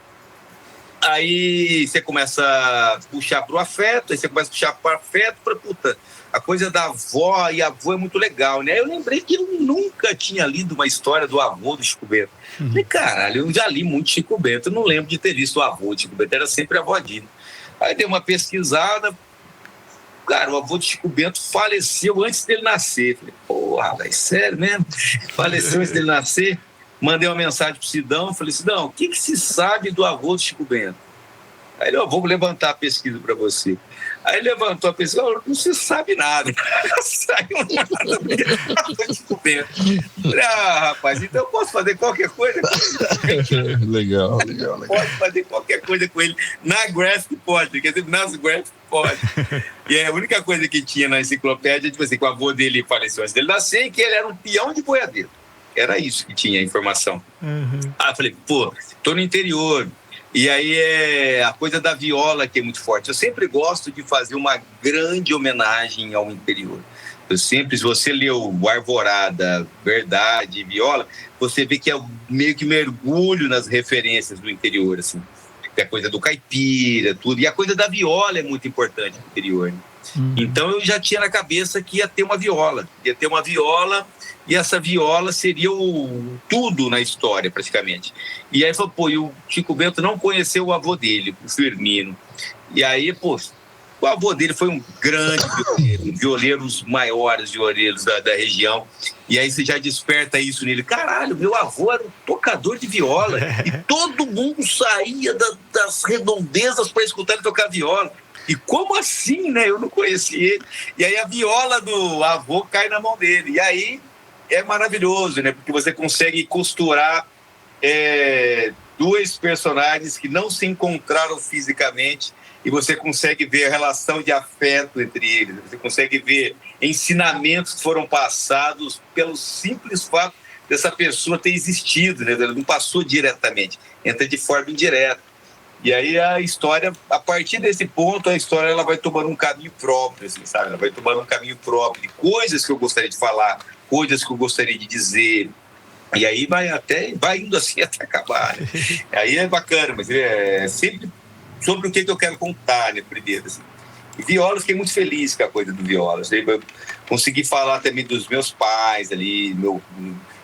Aí você começa a puxar para o afeto, aí você começa a puxar para o afeto, puta, a coisa da avó, e a avó é muito legal, né? Eu lembrei que eu nunca tinha lido uma história do avô do Chico Bento. Falei, caralho, eu já li muito Chico Bento, eu não lembro de ter visto o avô do Chico Bento, era sempre a avó Dina. Aí dei uma pesquisada, cara, o avô do Chico Bento faleceu antes dele nascer. Falei, porra, velho, sério mesmo? Faleceu antes dele nascer? Mandei uma mensagem pro Sidão, falei, Sidão, o que se sabe do avô do Chico Bento? Aí ele, vou levantar a pesquisa para você. Aí ele levantou a pesquisa, não se sabe nada. Não saiu nada do Chico Bento. Falei, rapaz, então eu posso fazer qualquer coisa com ele. Legal. Pode fazer qualquer coisa com ele. Na Graphic pode, quer dizer, nas Graphic pode. E a única coisa que tinha na enciclopédia, tipo assim, que o avô dele faleceu antes dele nascer, que ele era um peão de boiadeiro. Era isso que tinha a informação. Aí eu falei, tô no interior, E aí é a coisa da viola que é muito forte. Eu sempre gosto de fazer uma grande homenagem ao interior. Eu sempre, se você leu Arvorada, Verdade, Viola, você vê que é meio que mergulho nas referências do interior, assim. É a coisa do caipira, tudo. E a coisa da viola é muito importante no interior, né? Então eu já tinha na cabeça que ia ter uma viola. Ia ter uma viola e essa viola seria o tudo na história, praticamente. E aí falou, pô, e o Chico Bento não conheceu o avô dele, o Firmino. E aí, pô, o avô dele foi um grande violeiro, um violeiro, os maiores violeiros da região. E aí você já desperta isso nele. Caralho, meu avô era um tocador de viola. E todo mundo saía das redondezas para escutar ele tocar viola. E como assim, né? Eu não conhecia ele. E aí a viola do avô cai na mão dele. E aí é maravilhoso, né? Porque você consegue costurar dois personagens que não se encontraram fisicamente e você consegue ver a relação de afeto entre eles. Você consegue ver ensinamentos que foram passados pelo simples fato dessa pessoa ter existido, né? Ela não passou diretamente, entra de forma indireta. E aí a história, a partir desse ponto, a história ela vai tomando um caminho próprio, assim, sabe? Ela vai tomando um caminho próprio de coisas que eu gostaria de falar, coisas que eu gostaria de dizer. E aí vai indo assim até acabar, né? Aí é bacana, mas é sempre sobre o que eu quero contar, né, primeiro, assim. E viola, eu fiquei muito feliz com a coisa do viola. Eu consegui falar também dos meus pais ali.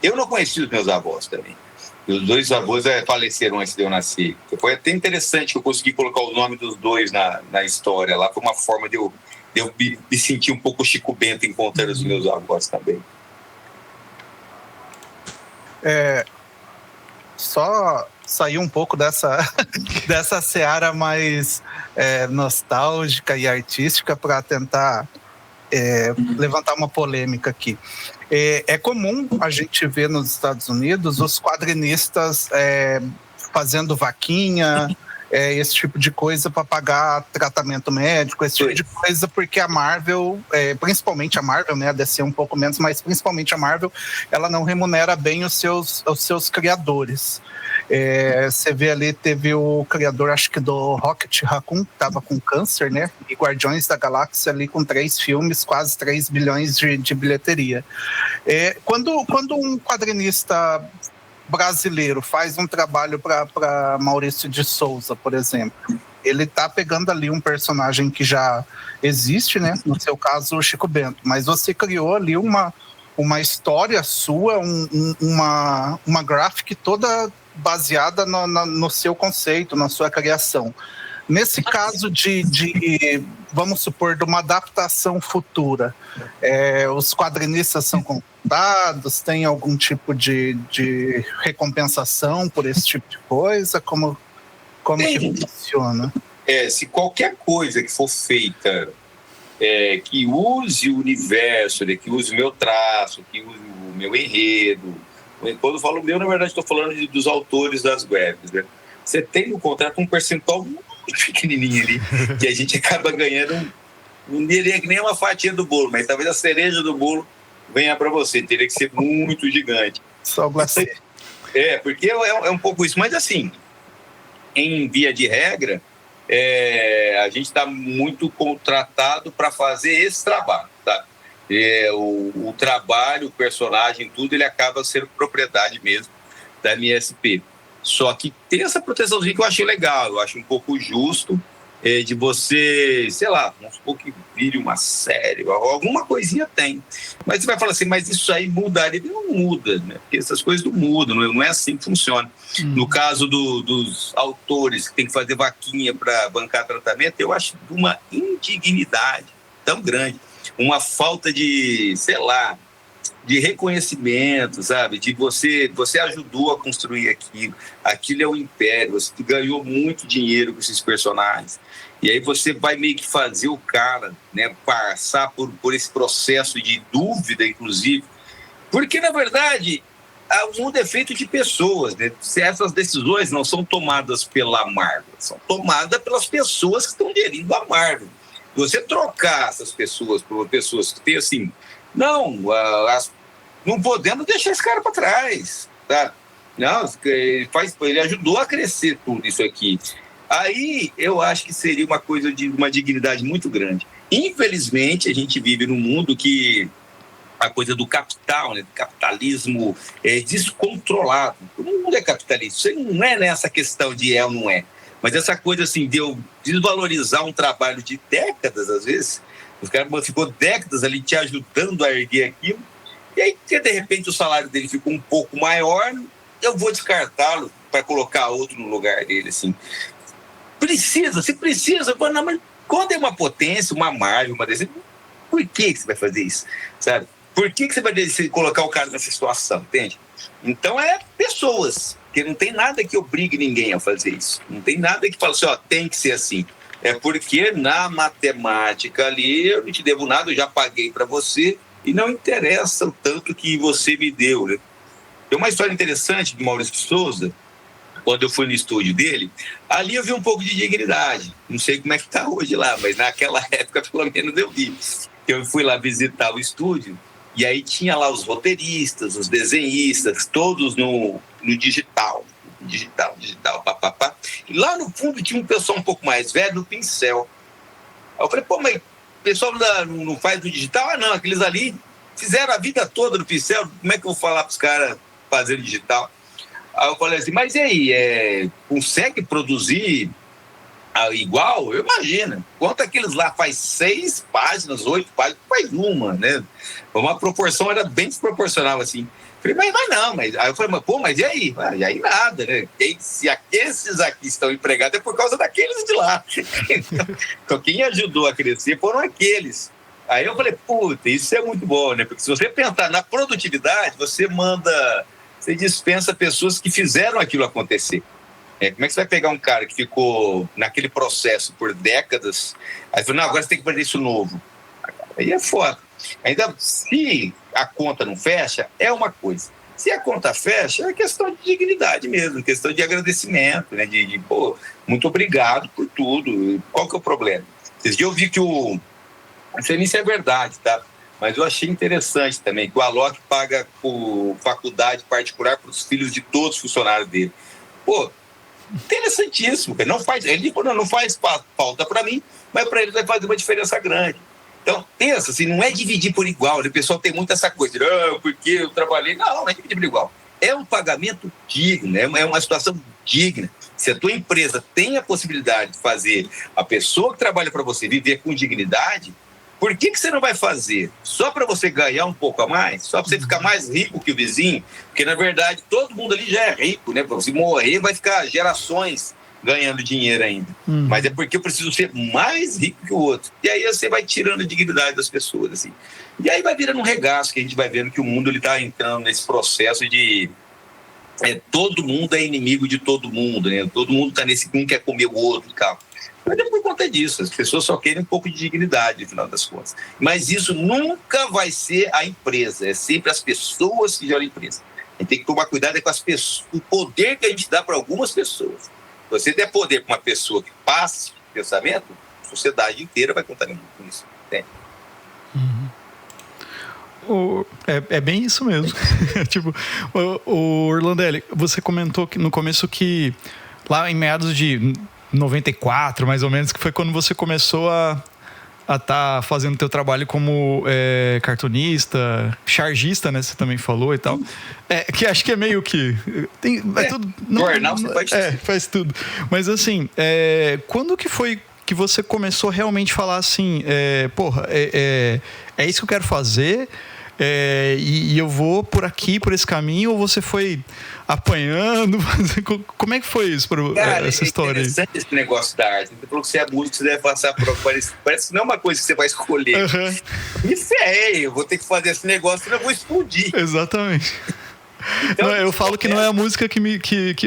Eu não conheci os meus avós também. Os dois avós faleceram antes de eu nascer. Foi até interessante que eu consegui colocar o nome dos dois na história. Lá foi uma forma de eu me sentir um pouco Chico Bento encontrando os meus avós também. Só sair um pouco dessa seara mais nostálgica e artística para tentar levantar uma polêmica aqui. É comum a gente ver nos Estados Unidos os quadrinistas fazendo vaquinha, esse tipo de coisa para pagar tratamento médico, esse tipo de coisa, porque a Marvel, principalmente a Marvel, né, a DC um pouco menos, mas principalmente a Marvel, ela não remunera bem os seus criadores. Você vê ali, teve o criador, acho que do Rocket Raccoon, que estava com câncer, né? E Guardiões da Galáxia ali com 3 filmes, quase 3 bilhões de bilheteria. Quando um quadrinista brasileiro faz um trabalho para Maurício de Souza, por exemplo, ele está pegando ali um personagem que já existe, né? No seu caso, o Chico Bento, mas você criou ali uma história sua, uma graphic toda baseada no seu conceito, na sua criação. Nesse caso vamos supor, de uma adaptação futura, os quadrinistas são contratados, tem algum tipo de recompensação por esse tipo de coisa? Como que funciona? Se qualquer coisa que for feita que use o universo, né, que use o meu traço, que use o meu enredo. Quando eu falo meu, na verdade, estou falando dos autores das webs, né? Você tem no contrato um percentual muito pequenininho ali, que a gente acaba ganhando, não diria que nem uma fatia do bolo, mas talvez a cereja do bolo venha para você, teria que ser muito gigante. Só glacê. Porque é um pouco isso, mas assim, em via de regra, a gente está muito contratado para fazer esse trabalho, tá? O trabalho, o personagem, tudo, ele acaba sendo propriedade mesmo da MSP. Só que tem essa proteçãozinha que eu achei legal, eu acho um pouco justo de você, sei lá, vamos supor que vire uma série, alguma coisinha tem. Mas você vai falar assim, mas isso aí mudaria? Não muda, né? Porque essas coisas não mudam, não é assim que funciona. No caso dos autores que tem que fazer vaquinha para bancar tratamento, eu acho uma indignidade tão grande, uma falta de, sei lá, de reconhecimento, sabe? De você ajudou a construir aquilo é um império, você ganhou muito dinheiro com esses personagens, e aí você vai meio que fazer o cara, né, passar por esse processo de dúvida, inclusive, porque na verdade o mundo é feito de pessoas, né? Se essas decisões não são tomadas pela Marvel, são tomadas pelas pessoas que estão gerindo a Marvel. Você trocar essas pessoas por pessoas que têm assim, não podemos deixar esse cara para trás, tá? Não, ele ajudou a crescer tudo isso aqui. Aí eu acho que seria uma coisa de uma dignidade muito grande. Infelizmente, a gente vive num mundo que a coisa do capital, né, do capitalismo é descontrolado. O mundo é capitalista. Isso não é nessa questão de é ou não é. Mas essa coisa assim de eu desvalorizar um trabalho de décadas, às vezes, os caras ficou décadas ali te ajudando a erguer aquilo, e aí, de repente, o salário dele ficou um pouco maior, eu vou descartá-lo para colocar outro no lugar dele, assim. Se precisa, não, mas quando é uma potência, uma Marvel, uma desse, por que você vai fazer isso, sabe? Por que você vai colocar o cara nessa situação, entende? Então é pessoas, porque não tem nada que obrigue ninguém a fazer isso. Não tem nada que fale assim, ó, tem que ser assim. É porque na matemática ali, eu não te devo nada, eu já paguei para você e não interessa o tanto que você me deu, né? Tem uma história interessante de Maurício de Souza, quando eu fui no estúdio dele, ali eu vi um pouco de dignidade. Não sei como é que está hoje lá, mas naquela época, pelo menos, eu vi. Eu fui lá visitar o estúdio, e aí tinha lá os roteiristas, os desenhistas, todos no digital, papapá. E lá no fundo tinha um pessoal um pouco mais velho no pincel. Aí eu falei, pô, mas o pessoal não faz do digital? Ah, não, aqueles ali fizeram a vida toda no pincel, como é que eu vou falar para os caras fazerem digital? Aí eu falei assim, mas e aí, consegue produzir igual? Eu imagino. Quanto aqueles lá faz 6 páginas, 8 páginas, faz uma, né? Uma proporção era bem desproporcional, assim. Falei, mas não, mas... Aí eu falei, mas e aí? E aí nada, né? Se esses aqui estão empregados é por causa daqueles de lá. Então quem ajudou a crescer foram aqueles. Aí eu falei, puta, isso é muito bom, né? Porque se você pensar na produtividade, você dispensa pessoas que fizeram aquilo acontecer. Como é que você vai pegar um cara que ficou naquele processo por décadas, aí fala, não, agora você tem que fazer isso novo. Aí é foda. Ainda se a conta não fecha, é uma coisa. Se a conta fecha, é questão de dignidade mesmo, questão de agradecimento, né? Pô, muito obrigado por tudo. Qual que é o problema? Vocês já ouviram que não sei nem se é verdade, tá? Mas eu achei interessante também que o Alok paga por faculdade particular para os filhos de todos os funcionários dele. Pô, interessantíssimo. Ele não faz falta para mim, mas para ele vai fazer uma diferença grande. Então, pensa, assim, não é dividir por igual. Né? O pessoal tem muito essa coisa, porque eu trabalhei. Não é dividir por igual. É um pagamento digno, é uma situação digna. Se a tua empresa tem a possibilidade de fazer a pessoa que trabalha para você viver com dignidade, por que você não vai fazer? Só para você ganhar um pouco a mais? Só para você ficar mais rico que o vizinho? Porque, na verdade, todo mundo ali já é rico, né? Se morrer, vai ficar gerações ganhando dinheiro ainda. Mas é porque eu preciso ser mais rico que o outro. E aí você vai tirando a dignidade das pessoas, assim. E aí vai virando um regaço, que a gente vai vendo que o mundo está entrando nesse processo de... todo mundo é inimigo de todo mundo, né? Todo mundo está nesse... Um quer comer o outro e tal. Mas é por conta disso, as pessoas só querem um pouco de dignidade, no final das contas. Mas isso nunca vai ser a empresa, é sempre as pessoas que geram a empresa. A gente tem que tomar cuidado com as pessoas, o poder que a gente dá para algumas pessoas. Se você der poder para uma pessoa que passe pensamento, a sociedade inteira vai contar com isso. Né? É bem isso mesmo. Tipo, o Orlandelli, você comentou que no começo que lá em meados de 94, mais ou menos, que foi quando você começou a estar fazendo teu trabalho como cartunista, chargista, né? Você também falou e tal. Que acho que é meio que... tudo, faz tudo. Mas assim, quando que foi que você começou realmente a falar assim, é isso que eu quero fazer, e eu vou por aqui, por esse caminho, ou você foi apanhando? Como é que foi isso, essa história? É interessante esse negócio da arte. Você falou que você é músico, você deve passar por... Parece que não é uma coisa que você vai escolher. Isso eu vou ter que fazer esse negócio, senão eu vou explodir. Exatamente. Então, eu falo que não é a música que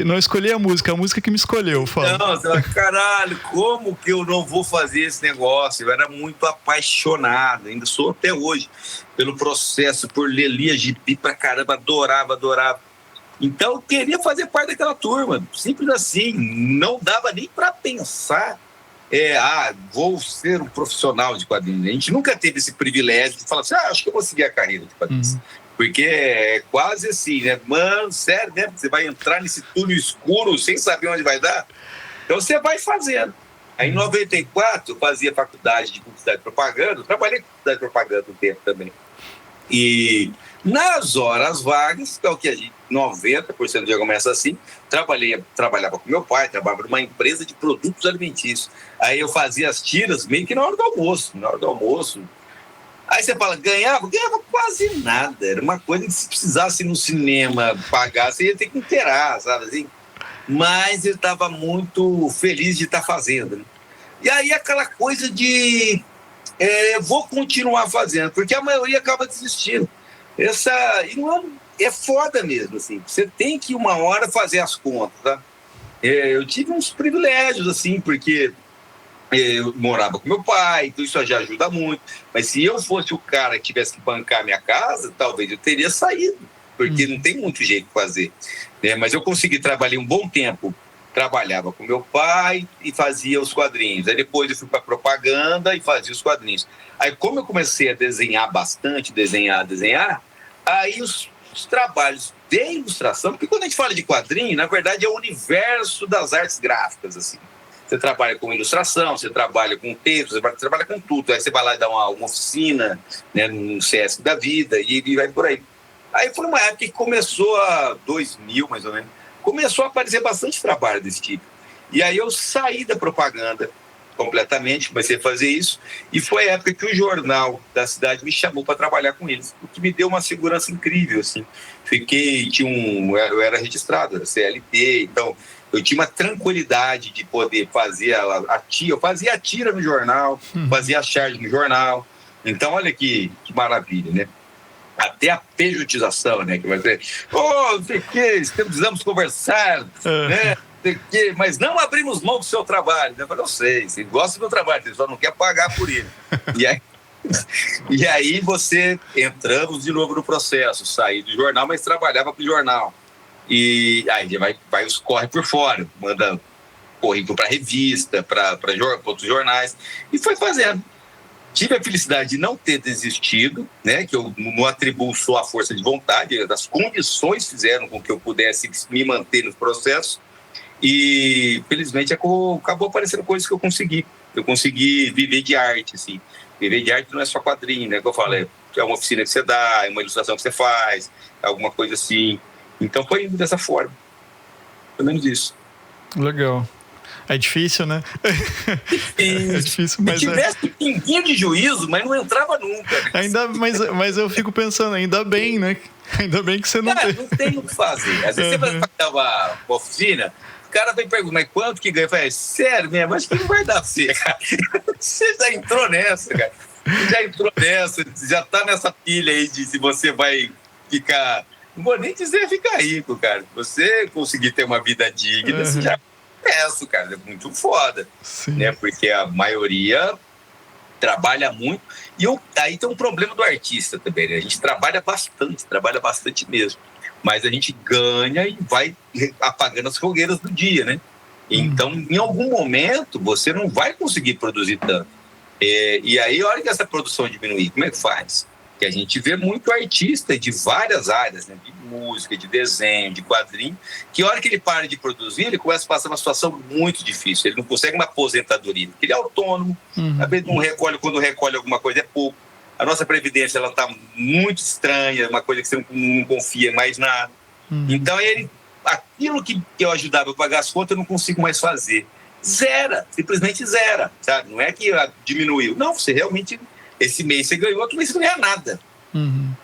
não escolhi a música que me escolheu. Não, você fala, caralho, como que eu não vou fazer esse negócio? Eu era muito apaixonado, ainda sou até hoje, pelo processo, por ler Lia Gibi pra caramba, adorava. Então eu queria fazer parte daquela turma, simples assim, não dava nem para pensar, vou ser um profissional de quadrinhos. A gente nunca teve esse privilégio de falar assim, acho que eu vou seguir a carreira de quadrinhos. Porque é quase assim, né? Mano, sério, né? Você vai entrar nesse túnel escuro sem saber onde vai dar? Então você vai fazendo. Aí em 94 eu fazia faculdade de publicidade e propaganda, eu trabalhei com publicidade e propaganda um tempo também. E nas horas vagas, que é o que a gente, 90% já começa assim, trabalhava com meu pai, trabalhava numa empresa de produtos alimentícios. Aí eu fazia as tiras meio que na hora do almoço. Aí você fala, ganhava quase nada. Era uma coisa que se precisasse ir no cinema pagar, você ia ter que inteirar, sabe assim? Mas eu estava muito feliz de estar fazendo. Né? E aí aquela coisa de vou continuar fazendo, porque a maioria acaba desistindo. E não é foda mesmo, assim. Você tem que uma hora fazer as contas, tá? Eu tive uns privilégios, assim, porque eu morava com meu pai, então isso já ajuda muito. Mas se eu fosse o cara que tivesse que bancar a minha casa, talvez eu teria saído, porque não tem muito jeito de fazer. Né? Mas eu consegui trabalhar um bom tempo. Trabalhava com meu pai e fazia os quadrinhos. Aí depois eu fui para propaganda e fazia os quadrinhos. Aí como eu comecei a desenhar bastante, desenhar, aí os trabalhos de ilustração, porque quando a gente fala de quadrinho, na verdade é o universo das artes gráficas, assim. Você trabalha com ilustração, você trabalha com texto, você trabalha com tudo. Aí você vai lá e dá uma oficina, né, no CS da vida e vai por aí. Aí foi uma época que começou 2000, mais ou menos, começou a aparecer bastante trabalho desse tipo. E aí eu saí da propaganda completamente, comecei a fazer isso, e foi a época que o jornal da cidade me chamou para trabalhar com eles, o que me deu uma segurança incrível, assim. Eu era registrado, era CLT, então eu tinha uma tranquilidade de poder fazer eu fazia a tira no jornal, fazia a charge no jornal, então olha que maravilha, né? Até a pejotização, né? Que vai ser, não sei o que, precisamos conversar, né? Mas não abrimos mão do seu trabalho. Eu falei, eu sei, você gosta do meu trabalho, você só não quer pagar por ele. E aí você entramos de novo no processo, saí do jornal, mas trabalhava para o jornal. E aí vai os corre por fora, manda currículo para revista, para outros jornais, e foi fazendo. Tive a felicidade de não ter desistido, né? Que eu não atribuo só a força de vontade, as condições fizeram com que eu pudesse me manter no processo. E felizmente acabou aparecendo coisas que eu consegui. Eu consegui viver de arte, assim. Viver de arte não é só quadrinho, né? Que eu falo, é uma oficina que você dá, é uma ilustração que você faz, é alguma coisa assim. Então foi indo dessa forma. Pelo menos isso. Legal. É difícil, né? É difícil, mas se tivesse um pinguinho de juízo, mas não entrava nunca. Mas eu fico pensando, ainda bem, né? Ainda bem que você não tem. Não tem o que fazer. Às vezes você vai fazer uma oficina, o cara vem perguntar, mas quanto que ganha? Eu falei, sério mesmo, acho que não vai dar pra você, cara. Você já entrou nessa, cara. Já tá nessa pilha aí de se você vai ficar... Não vou nem dizer ficar rico, cara. Se você conseguir ter uma vida digna, você já... Isso, cara, é muito foda, né? Porque a maioria trabalha muito. E aí tem um problema do artista também, né? A gente trabalha bastante mesmo. Mas a gente ganha e vai apagando as fogueiras do dia, né? Então, em algum momento, você não vai conseguir produzir tanto. E aí, olha que essa produção diminuir, como é que faz? Que a gente vê muito artista de várias áreas, né? De música, de desenho, de quadrinho, que a hora que ele para de produzir, ele começa a passar uma situação muito difícil. Ele não consegue uma aposentadoria, porque ele é autônomo, às vezes não recolhe, quando recolhe alguma coisa é pouco. A nossa previdência, ela está muito estranha, uma coisa que você não confia mais nada. Então, aquilo que eu ajudava a pagar as contas, eu não consigo mais fazer. Simplesmente zera, sabe? Não é que diminuiu. Não, você realmente... Esse mês você ganhou, outro mês você não ganha nada.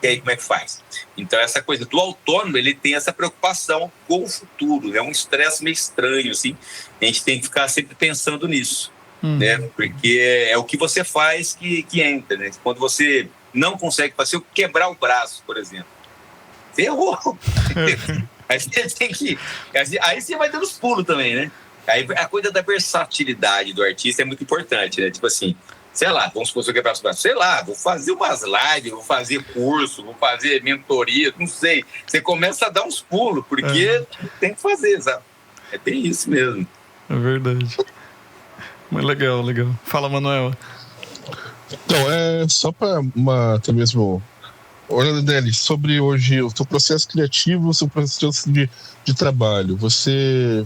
E aí como é que faz? Então essa coisa do autônomo, ele tem essa preocupação com o futuro, é um estresse meio estranho, assim. A gente tem que ficar sempre pensando nisso, né? Porque é o que você faz que entra, né? Quando você não consegue fazer, quebrar o braço, por exemplo, ferrou. Aí você tem que... Aí você vai dando os pulos também, né? Aí a coisa da versatilidade do artista é muito importante, né? Tipo assim, sei lá, vamos supor que eu quebrar os braços, sei lá, vou fazer umas lives, vou fazer curso, vou fazer mentoria, não sei. Você começa a dar uns pulos, porque tem que fazer, sabe? É bem isso mesmo. É verdade. Mas legal. Fala, Manuel. Então, só para até mesmo Orlandelli, sobre hoje o seu processo criativo, o seu processo de trabalho, você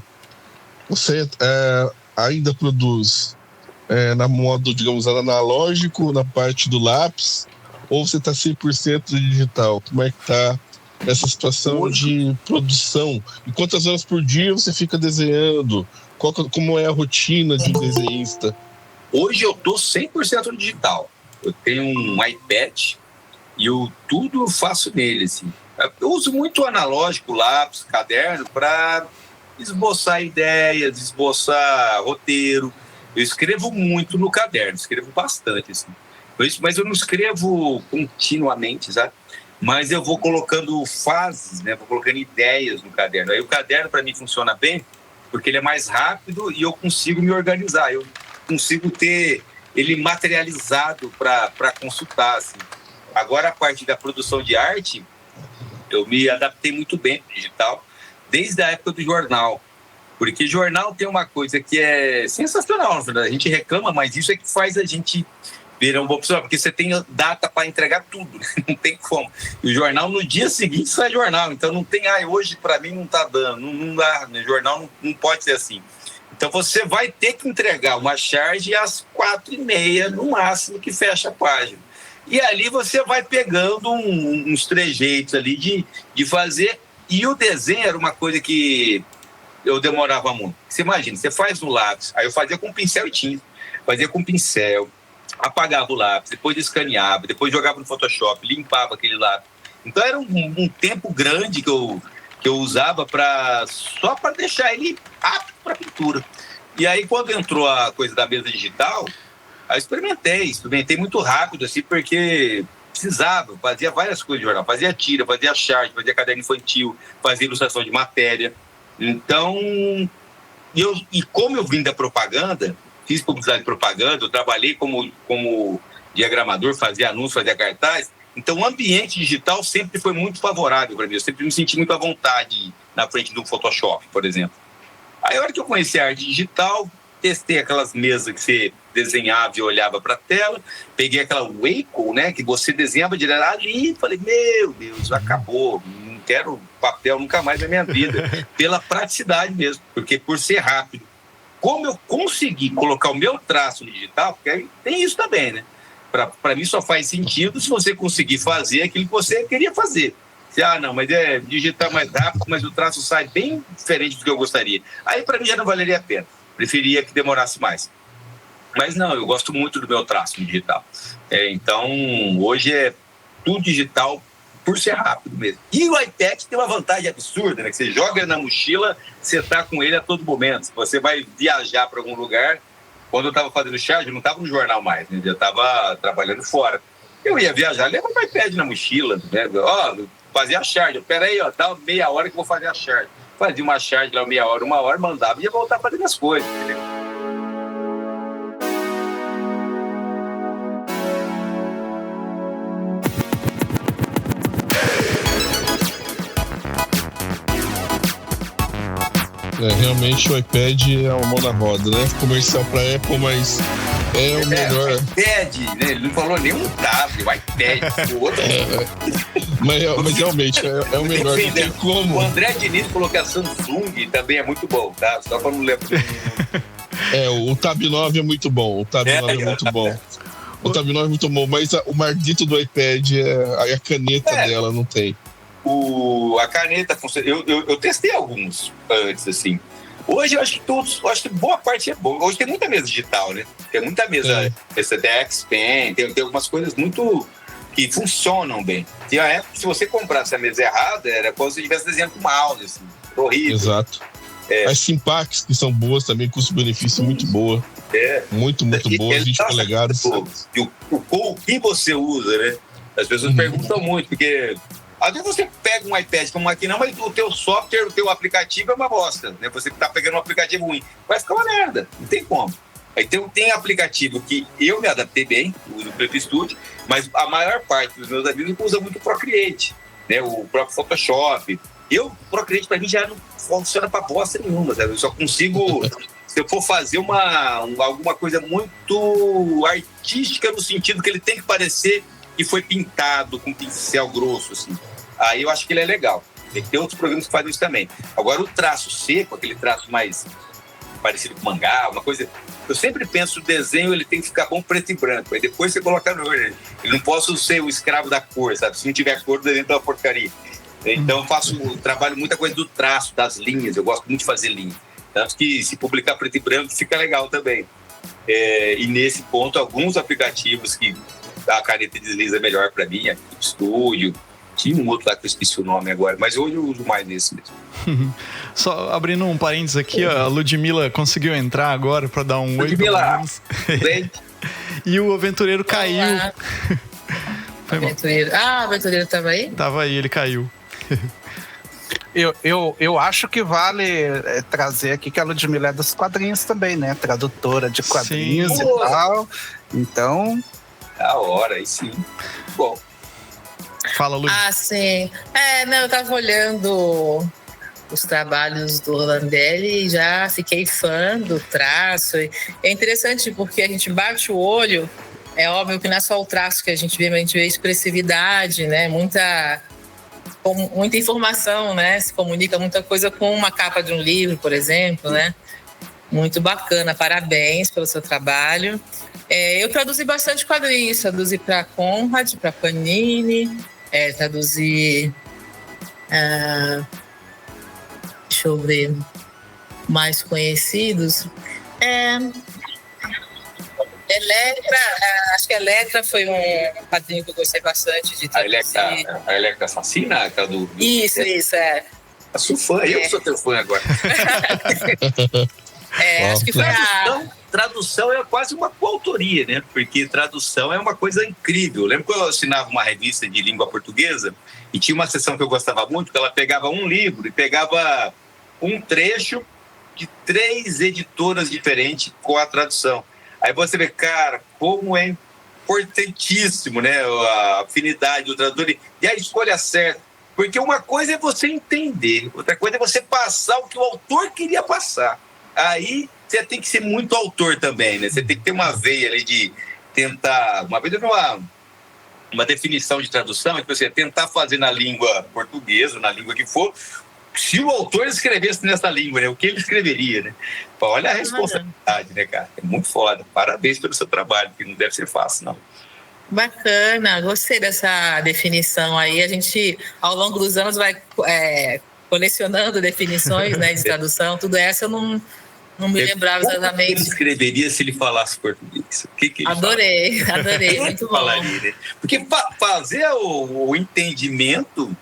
ainda produz na modo, digamos, analógico, na parte do lápis, ou você está 100% digital? Como é que está essa situação de produção? E quantas horas por dia você fica desenhando? Como é a rotina de um desenhista? Hoje eu estou 100% digital. Eu tenho um iPad e tudo eu faço nele, assim. Eu uso muito analógico, lápis, caderno, para esboçar ideias, esboçar roteiro. Eu escrevo muito no caderno, escrevo bastante, assim. Mas eu não escrevo continuamente, sabe? Mas eu vou colocando fases, né? Vou colocando ideias no caderno. Aí o caderno, para mim, funciona bem, porque ele é mais rápido e eu consigo me organizar. Eu consigo ter ele materializado para consultar, assim. Agora, a parte da produção de arte, eu me adaptei muito bem para o digital, desde a época do jornal. Porque jornal tem uma coisa que é sensacional, na verdade. A gente reclama, mas isso é que faz a gente virar um bom profissional, porque você tem data para entregar tudo, não tem como. E o jornal, no dia seguinte, sai jornal. Então, não tem, hoje para mim não está dando, não dá. No jornal não pode ser assim. Então, você vai ter que entregar uma charge às 4h30, no máximo, que fecha a página. E ali você vai pegando uns trejeitos ali de fazer. E o desenho era uma coisa que eu demorava muito. Você imagina, você faz no lápis, aí eu fazia com pincel e tinta, fazia com pincel, apagava o lápis, depois escaneava, depois jogava no Photoshop, limpava aquele lápis. Então era um tempo grande que eu usava só para deixar ele apto para pintura. E aí, quando entrou a coisa da mesa digital, aí experimentei muito rápido, assim, porque precisava, fazia várias coisas de jornal, fazia tira, fazia charge, fazia caderno infantil, fazia ilustração de matéria. Então, como eu vim da propaganda, fiz publicidade de propaganda, eu trabalhei como diagramador, fazia anúncio, fazia cartaz. Então, o ambiente digital sempre foi muito favorável para mim. Eu sempre me senti muito à vontade na frente do Photoshop, por exemplo. Aí, a hora que eu conheci a arte digital, testei aquelas mesas que você desenhava e olhava para a tela, peguei aquela Wacom, né, que você desenhava direto ali, e falei, meu Deus, acabou, não quero papel nunca mais na minha vida, pela praticidade mesmo, porque por ser rápido. Como eu consegui colocar o meu traço no digital, porque aí tem isso também, né? Para mim só faz sentido se você conseguir fazer aquilo que você queria fazer. Não, mas digitar mais rápido, mas o traço sai bem diferente do que eu gostaria. Aí para mim já não valeria a pena. Preferia que demorasse mais. Mas não, eu gosto muito do meu traço no digital. Então, hoje é tudo digital por ser rápido mesmo. E o iPad tem uma vantagem absurda, né? Que você joga na mochila, você está com ele a todo momento. Se você vai viajar para algum lugar, quando eu estava fazendo charge, eu não estava no jornal mais, né? Eu estava trabalhando fora. Eu ia viajar, leva o iPad na mochila, né? Fazia a charge. Peraí, dá meia hora que eu vou fazer a charge. Fazia uma charge lá, meia hora, 1 hora, mandava e ia voltar fazendo as coisas, entendeu? Realmente o iPad é uma mão na roda, né? Comercial para Apple, mas é o melhor. O iPad, né? Ele não falou nem um tablet, o iPad, o outro. Mas realmente é o melhor, não tem como. O André Diniz falou que a Samsung também é muito bom, tá? Só para não lembrar. O Tab 9 é muito bom. O Tab 9 é muito bom. O Tab 9 é muito bom, mas o maldito do iPad a caneta dela não tem. A caneta funciona. Eu testei alguns antes, assim. Hoje eu acho que boa parte é boa. Hoje tem muita mesa digital, né? Tem muita mesa, essa Dex Pen, tem algumas coisas muito que funcionam bem. Tinha época que se você comprasse a mesa errada, era como se você estivesse desenhando com mouse, assim. Horrível. Exato. As Simpax, que são boas também, custo-benefício muito boa. Muito boa, 20 polegadas. O que você usa, né? As pessoas perguntam muito, porque às vezes você pega um iPad como aqui, não, mas o teu software, o teu aplicativo é uma bosta, né? Você tá pegando um aplicativo ruim, vai ficar uma merda, não tem como. Aí tem aplicativo que eu me adaptei bem, o Clip Studio, mas a maior parte dos meus amigos usa muito o Procreate, né? O próprio Photoshop. O Procreate para mim já não funciona para bosta nenhuma, sabe? Eu só consigo, se eu for fazer alguma coisa muito artística, no sentido que ele tem que parecer que foi pintado com pincel grosso, assim. Aí eu acho que ele é legal. Tem outros programas que fazem isso também. Agora, o traço seco, aquele traço mais parecido com mangá, uma coisa... Eu sempre penso o desenho, ele tem que ficar bom preto e branco. Aí depois você coloca no... Ele não posso ser o escravo da cor, sabe? Se não tiver cor, o desenho tá uma porcaria. Então, trabalho muita coisa do traço, das linhas. Eu gosto muito de fazer linha. Tanto que, se publicar preto e branco, fica legal também. E nesse ponto, alguns aplicativos que a caneta desliza melhor para mim, aqui no estúdio. Tinha um outro lá que eu esqueci o nome agora, mas hoje eu uso mais esse mesmo. Só abrindo um parênteses aqui, a Ludmilla conseguiu entrar agora para dar um oi. Ludmilla, bem. E o aventureiro caiu. O aventureiro estava aí? Tava aí, ele caiu. Eu acho que vale trazer aqui que a Ludmilla é dos quadrinhos também, né? Tradutora de quadrinhos. Sim. E tal. Então... Da hora, aí sim. Bom. Fala, Lu. Sim. Eu tava olhando os trabalhos do Orlandelli e já fiquei fã do traço. É interessante porque a gente bate o olho, é óbvio que não é só o traço que a gente vê, mas a gente vê a expressividade, né? Muita informação, né? Se comunica muita coisa com uma capa de um livro, por exemplo, né? Muito bacana, parabéns pelo seu trabalho. Eu traduzi bastante quadrinhos, traduzi para Conrad, para Panini, traduzi... deixa eu ver, mais conhecidos. Electra, acho que Electra foi um quadrinho que eu gostei bastante de traduzir. A Electra Assassina? Isso, Eu sou fã, eu sou teu fã agora. Acho que foi Tradução é quase uma coautoria, né? Porque tradução é uma coisa incrível. Eu lembro que eu assinava uma revista de língua portuguesa e tinha uma seção que eu gostava muito, que ela pegava um livro e pegava um trecho de 3 editoras diferentes com a tradução. Aí você vê, cara, como é importantíssimo, né? A afinidade do tradutor e a escolha certa. Porque uma coisa é você entender, outra coisa é você passar o que o autor queria passar. Aí você tem que ser muito autor também, né? Você tem que ter uma veia ali de tentar... Uma vez eu vi uma definição de tradução, é que você tentar fazer na língua portuguesa, na língua que for, se o autor escrevesse nessa língua, né? O que ele escreveria, né? Olha a responsabilidade, né, cara? É muito foda. Parabéns pelo seu trabalho, que não deve ser fácil, não. Bacana, gostei dessa definição aí. A gente, ao longo dos anos, vai colecionando definições, né, de tradução. Tudo essa eu não me lembrava exatamente. O que ele escreveria se ele falasse português? O que ele adorei, muito bom. Falaria, né? Porque fazer o entendimento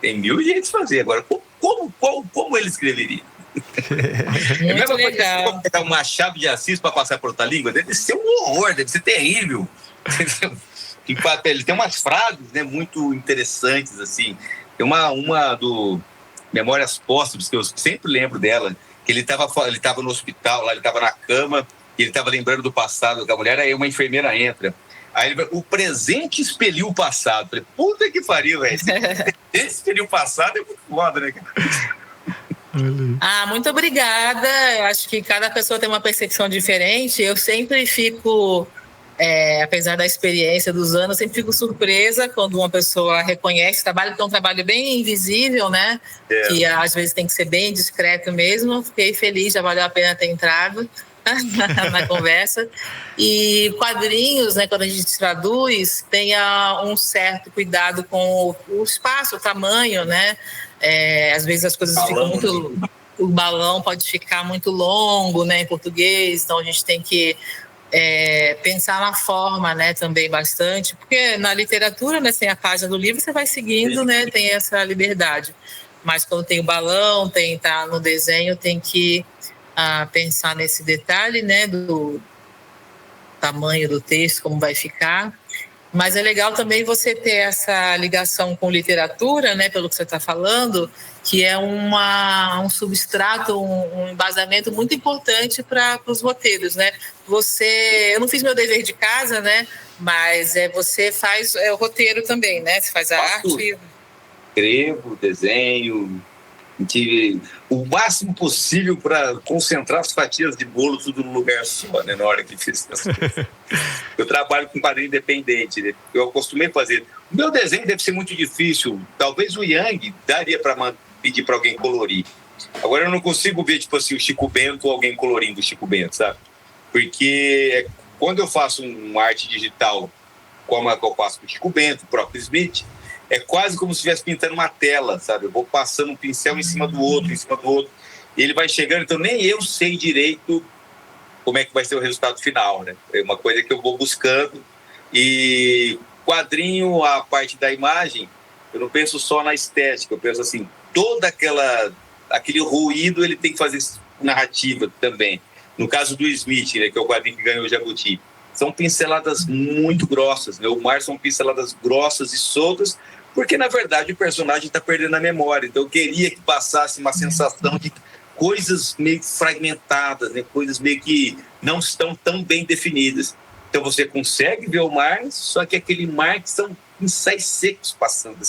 tem 1000 jeitos de fazer. Agora, como ele escreveria? Muito legal. Você pegar uma chave de Assis para passar por outra língua, deve ser um horror, deve ser terrível. Ele tem umas frases, né, muito interessantes, assim. Tem uma do Memórias Póstumas, que eu sempre lembro dela, que ele estava no hospital, lá ele estava na cama, e ele estava lembrando do passado da mulher, aí uma enfermeira entra. Aí o presente expeliu o passado. Falei, puta que pariu, velho. Esse expeliu o passado é muito foda, né? Muito obrigada. Eu acho que cada pessoa tem uma percepção diferente. Eu sempre fico... apesar da experiência dos anos, sempre fico surpresa quando uma pessoa reconhece o trabalho, que é um trabalho bem invisível, né? Que às vezes tem que ser bem discreto mesmo. Fiquei feliz, já valeu a pena ter entrado na conversa. E quadrinhos, né, quando a gente traduz, tenha um certo cuidado com o espaço, o tamanho, né? Às vezes as coisas ficam muito... O balão pode ficar muito longo, né, em português, então a gente tem que pensar na forma, né, também bastante, porque na literatura, né, sem a página do livro, você vai seguindo, né, tem essa liberdade. Mas quando tem o balão, tá no desenho, tem que pensar nesse detalhe, né, do tamanho do texto, como vai ficar. Mas é legal também você ter essa ligação com literatura, né, pelo que você está falando, que é um substrato, um embasamento muito importante para os roteiros, né? Eu não fiz meu dever de casa, né? Mas você faz o roteiro também, né? Você faz a arte. Escrevo, desenho, que o máximo possível para concentrar as fatias de bolo tudo num lugar só, né, na hora que fiz as coisas. Eu trabalho com quadrinho independente, né? Eu acostumei a fazer. O meu desenho deve ser muito difícil. Talvez o Yang daria para pedir para alguém colorir. Agora eu não consigo ver, tipo assim, o Chico Bento ou alguém colorindo o Chico Bento, sabe? Porque quando eu faço uma arte digital, como a que eu faço com o Chico Bento, o próprio Smith, é quase como se estivesse pintando uma tela, sabe? Eu vou passando um pincel em cima do outro, e ele vai chegando, então nem eu sei direito como é que vai ser o resultado final, né? É uma coisa que eu vou buscando. E quadrinho, a parte da imagem, eu não penso só na estética, eu penso assim, aquele ruído, ele tem que fazer narrativa também. No caso do Smith, né, que é o quadrinho que ganhou o Jabuti, são pinceladas muito grossas, né? O Mar são pinceladas grossas e soltas, porque, na verdade, o personagem está perdendo a memória. Então, eu queria que passasse uma sensação de coisas meio fragmentadas, né? Coisas meio que não estão tão bem definidas. Então, você consegue ver o mar, só que aquele mar que são pincéis secos passando.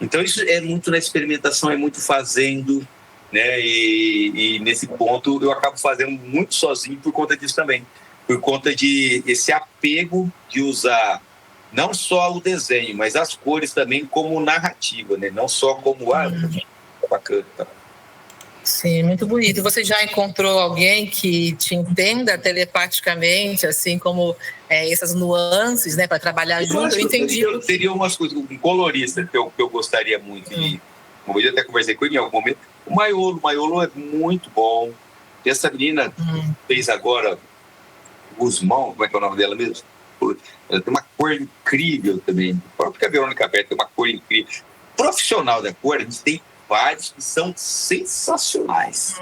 Então, isso é muito na experimentação, é muito fazendo, né? E nesse ponto, eu acabo fazendo muito sozinho por conta disso também. Por conta de esse apego de usar não só o desenho, mas as cores também como narrativa, né? Não só como bacana. Tá? Sim, muito bonito. Você já encontrou alguém que te entenda telepaticamente, assim como essas nuances, né, para trabalhar junto? Eu entendi. Eu teria umas coisas, um colorista que eu gostaria muito de. Uma vez eu até conversei com ele em algum momento. O Maiolo é muito bom. E essa menina fez agora Guzmão, como é que é o nome dela mesmo? Ela tem uma cor incrível também. O próprio Verônica Berto tem uma cor incrível. Profissional da cor, a gente tem vários que são sensacionais.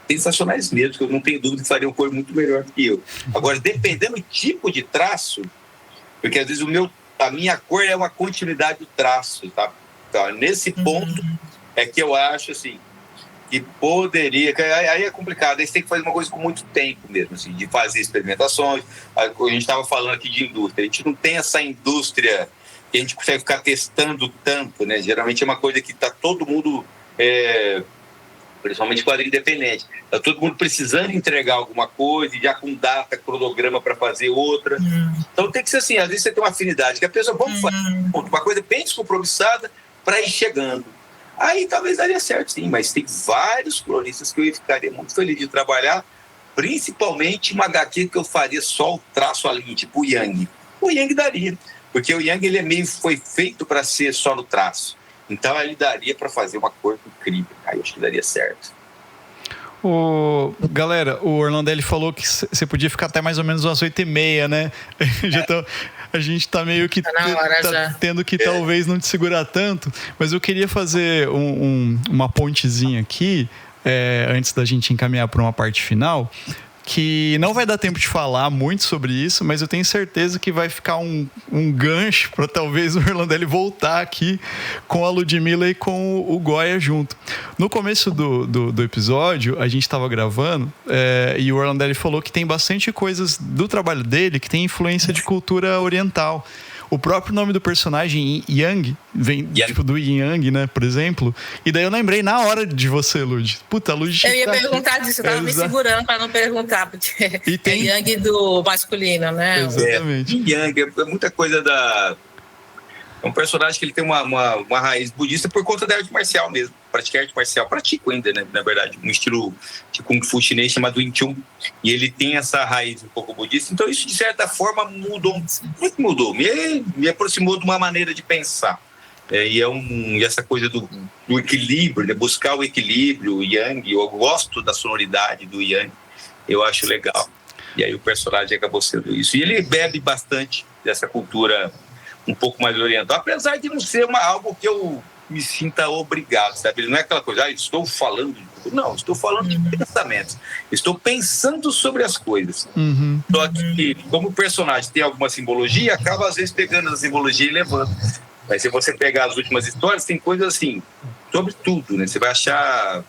Sensacionais mesmo, que eu não tenho dúvida que fariam cor muito melhor que eu. Agora, dependendo do tipo de traço, porque às vezes a minha cor é uma continuidade do traço, tá? Então, nesse ponto é que eu acho assim, que poderia... Aí é complicado, aí você tem que fazer uma coisa com muito tempo mesmo, assim, de fazer experimentações. A gente estava falando aqui de indústria, a gente não tem essa indústria que a gente consegue ficar testando tanto, né? Geralmente é uma coisa que está todo mundo, principalmente quadrinho independente, está todo mundo precisando entregar alguma coisa, já com data, cronograma para fazer outra. Então tem que ser assim, às vezes você tem uma afinidade, que a pessoa, vamos fazer uma coisa bem descompromissada para ir chegando. Aí talvez daria certo, sim, mas tem vários coloristas que eu ficaria muito feliz de trabalhar, principalmente uma HQ que eu faria só o traço ali, tipo o Yang. O Yang daria, porque o Yang ele foi feito para ser só no traço. Então ele daria para fazer uma cor incrível. Aí eu acho que daria certo. Galera, o Orlandelli falou que você podia ficar até mais ou menos umas 8h30, né? A gente tá meio que tendo que talvez não te segurar tanto, mas eu queria fazer uma pontezinha aqui, antes da gente encaminhar para uma parte final, que não vai dar tempo de falar muito sobre isso, mas eu tenho certeza que vai ficar um gancho para talvez o Orlandelli voltar aqui com a Ludmilla e com o Goya junto. No começo do episódio, a gente estava gravando e o Orlandelli falou que tem bastante coisas do trabalho dele que tem influência de cultura oriental. O próprio nome do personagem, Yang, vem tipo do Yin Yang, né, por exemplo. E daí eu lembrei na hora de você, Lud. Puta, Lud... Eu ia perguntar disso, eu tava me segurando para não perguntar, porque é Yang do masculino, né? Exatamente. Yang é muita coisa da... É um personagem que ele tem uma raiz budista por conta da arte marcial mesmo. Praticar arte marcial. Pratico ainda, né? Na verdade. Um estilo de Kung Fu chinês chamado Wing Chun. E ele tem essa raiz um pouco budista. Então isso, de certa forma, mudou. Muito mudou. Me aproximou de uma maneira de pensar. E essa coisa do equilíbrio, né? Buscar o equilíbrio, o Yang. Eu gosto da sonoridade do Yang. Eu acho legal. E aí o personagem acabou sendo isso. E ele bebe bastante dessa cultura um pouco mais oriental, apesar de não ser algo que eu me sinta obrigado, sabe? Ele não é aquela coisa, estou falando não, estou falando de pensamentos, estou pensando sobre as coisas. Só que, como o personagem tem alguma simbologia, acaba às vezes pegando a simbologia e levando. Mas se você pegar as últimas histórias, tem coisas assim, sobre tudo, né? Você vai achar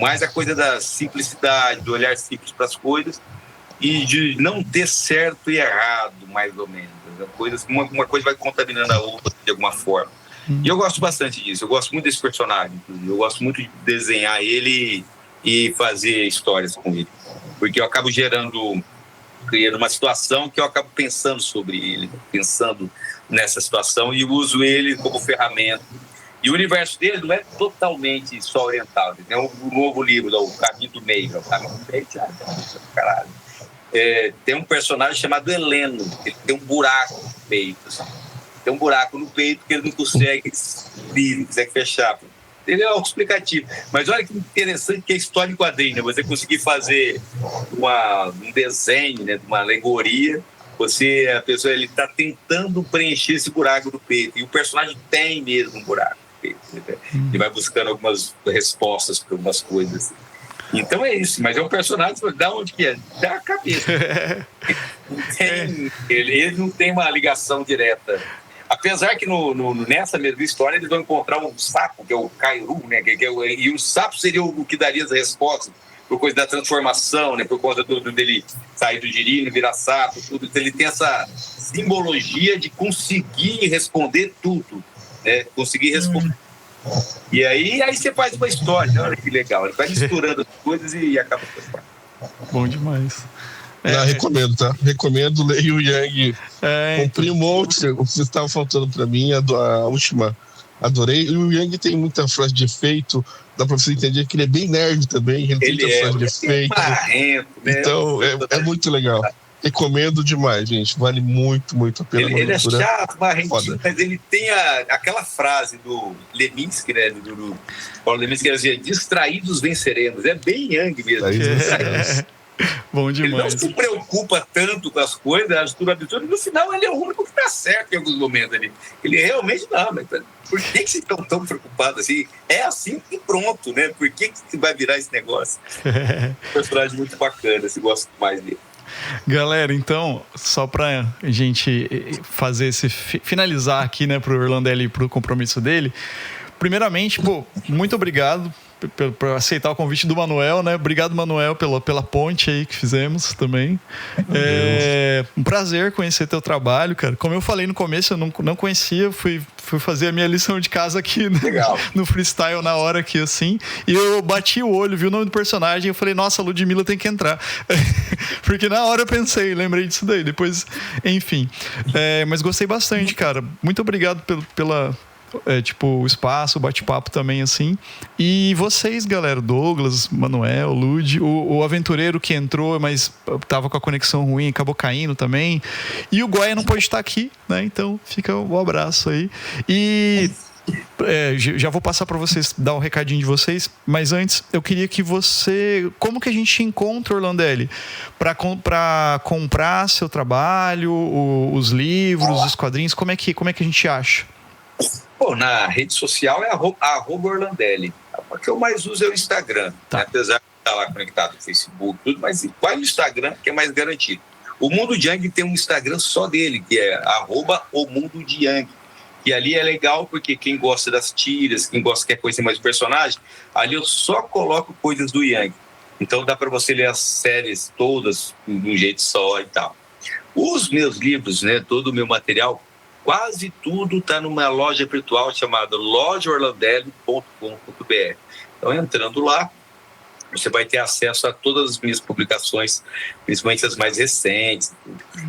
mais a coisa da simplicidade, do olhar simples para as coisas e de não ter certo e errado, mais ou menos. Uma coisa vai contaminando a outra de alguma forma. E eu gosto bastante disso, eu gosto muito desse personagem, eu gosto muito de desenhar ele e fazer histórias com ele, porque eu acabo criando uma situação que eu acabo pensando sobre ele, pensando nessa situação e uso ele como ferramenta. E o universo dele não é totalmente só oriental. Tem um novo livro, O Caminho do Meio. O Caminho do Meio, caralho. Tem um personagem chamado Heleno. Ele tem um buraco no peito. Assim. Tem um buraco no peito que ele não consegue abrir, não consegue fechar. Ele é autoexplicativo. Mas olha que interessante que é história em quadrinho, né? Você conseguir fazer um desenho, né, uma alegoria. A pessoa está tentando preencher esse buraco do peito. E o personagem tem mesmo um buraco no peito. Né? Ele vai buscando algumas respostas para algumas coisas. Então é isso. Mas é um personagem, da onde que é? Da cabeça. Ele não tem uma ligação direta. Apesar que nessa mesma história eles vão encontrar um sapo, que é o Kairu, né? E o sapo seria o que daria as respostas. Por coisa da transformação, né? Por conta dele sair do girino, virar sapo, tudo. Ele tem essa simbologia de conseguir responder tudo, né? Conseguir responder. E aí você faz uma história, né? Olha que legal. Ele vai misturando as coisas e acaba com a história. Bom demais. Recomendo, tá? Recomendo, leio o Yang. Comprei um monte. O que vocês estavam faltando pra mim, a última, adorei. E o Yang tem muita frase de efeito. Dá pra você entender que ele é bem nerd também. Ele tem muita frase de efeito. Marrento, né? Então, é muito legal. Recomendo demais, gente. Vale muito, muito a pena. Ele é chato, marrentinho, mas ele tem aquela frase do Leminski, né? Do Paulo Leminski, que dizia: distraídos venceremos. É bem Yang mesmo. Bom demais. Ele não se preocupa tanto com as coisas, as tudo absurdo, e no final ele é o único que está certo em alguns momentos ali. Ele realmente não, mas por que vocês estão tão preocupados assim? É assim e pronto, né? Por que vai virar esse negócio? Um personagem muito bacana, se gosta mais dele. Galera, então, só pra gente fazer finalizar aqui, né, pro Orlandelli e pro compromisso dele, primeiramente, muito obrigado por aceitar o convite do Manuel, né? Obrigado, Manuel, pela ponte aí que fizemos também. Um prazer conhecer teu trabalho, cara. Como eu falei no começo, eu não conhecia, fui fazer a minha lição de casa aqui no freestyle na hora aqui, assim. E eu bati o olho, vi o nome do personagem e eu falei, nossa, a Ludmilla tem que entrar. Porque na hora eu pensei, lembrei disso daí. Depois, enfim. Mas gostei bastante, cara. Muito obrigado pela o espaço, o bate-papo também, assim. E vocês, galera, Douglas, Manuel, Lud, o aventureiro que entrou, mas tava com a conexão ruim, acabou caindo também. E o Goya não pode estar aqui, né? Então fica um abraço aí. E já vou passar para vocês, dar um recadinho de vocês, mas antes eu queria que como que a gente encontra, Orlandelli, para comprar seu trabalho, os livros, os quadrinhos, como é que a gente acha? Na rede social é @Orlandelli. O que eu mais uso é o Instagram, tá. Né? Apesar de estar lá conectado no Facebook, tudo, mas vai no Instagram que é mais garantido. O Mundo de Yang tem um Instagram só dele, que é @OMundoDeYang. E ali é legal porque quem gosta das tiras, quem quer conhecer mais o personagem, ali eu só coloco coisas do Yang. Então dá para você ler as séries todas de um jeito só e tal. Os meus livros, né, todo o meu material, quase tudo está numa loja virtual chamada lojaorlandelli.com.br. Então, entrando lá, você vai ter acesso a todas as minhas publicações, principalmente as mais recentes.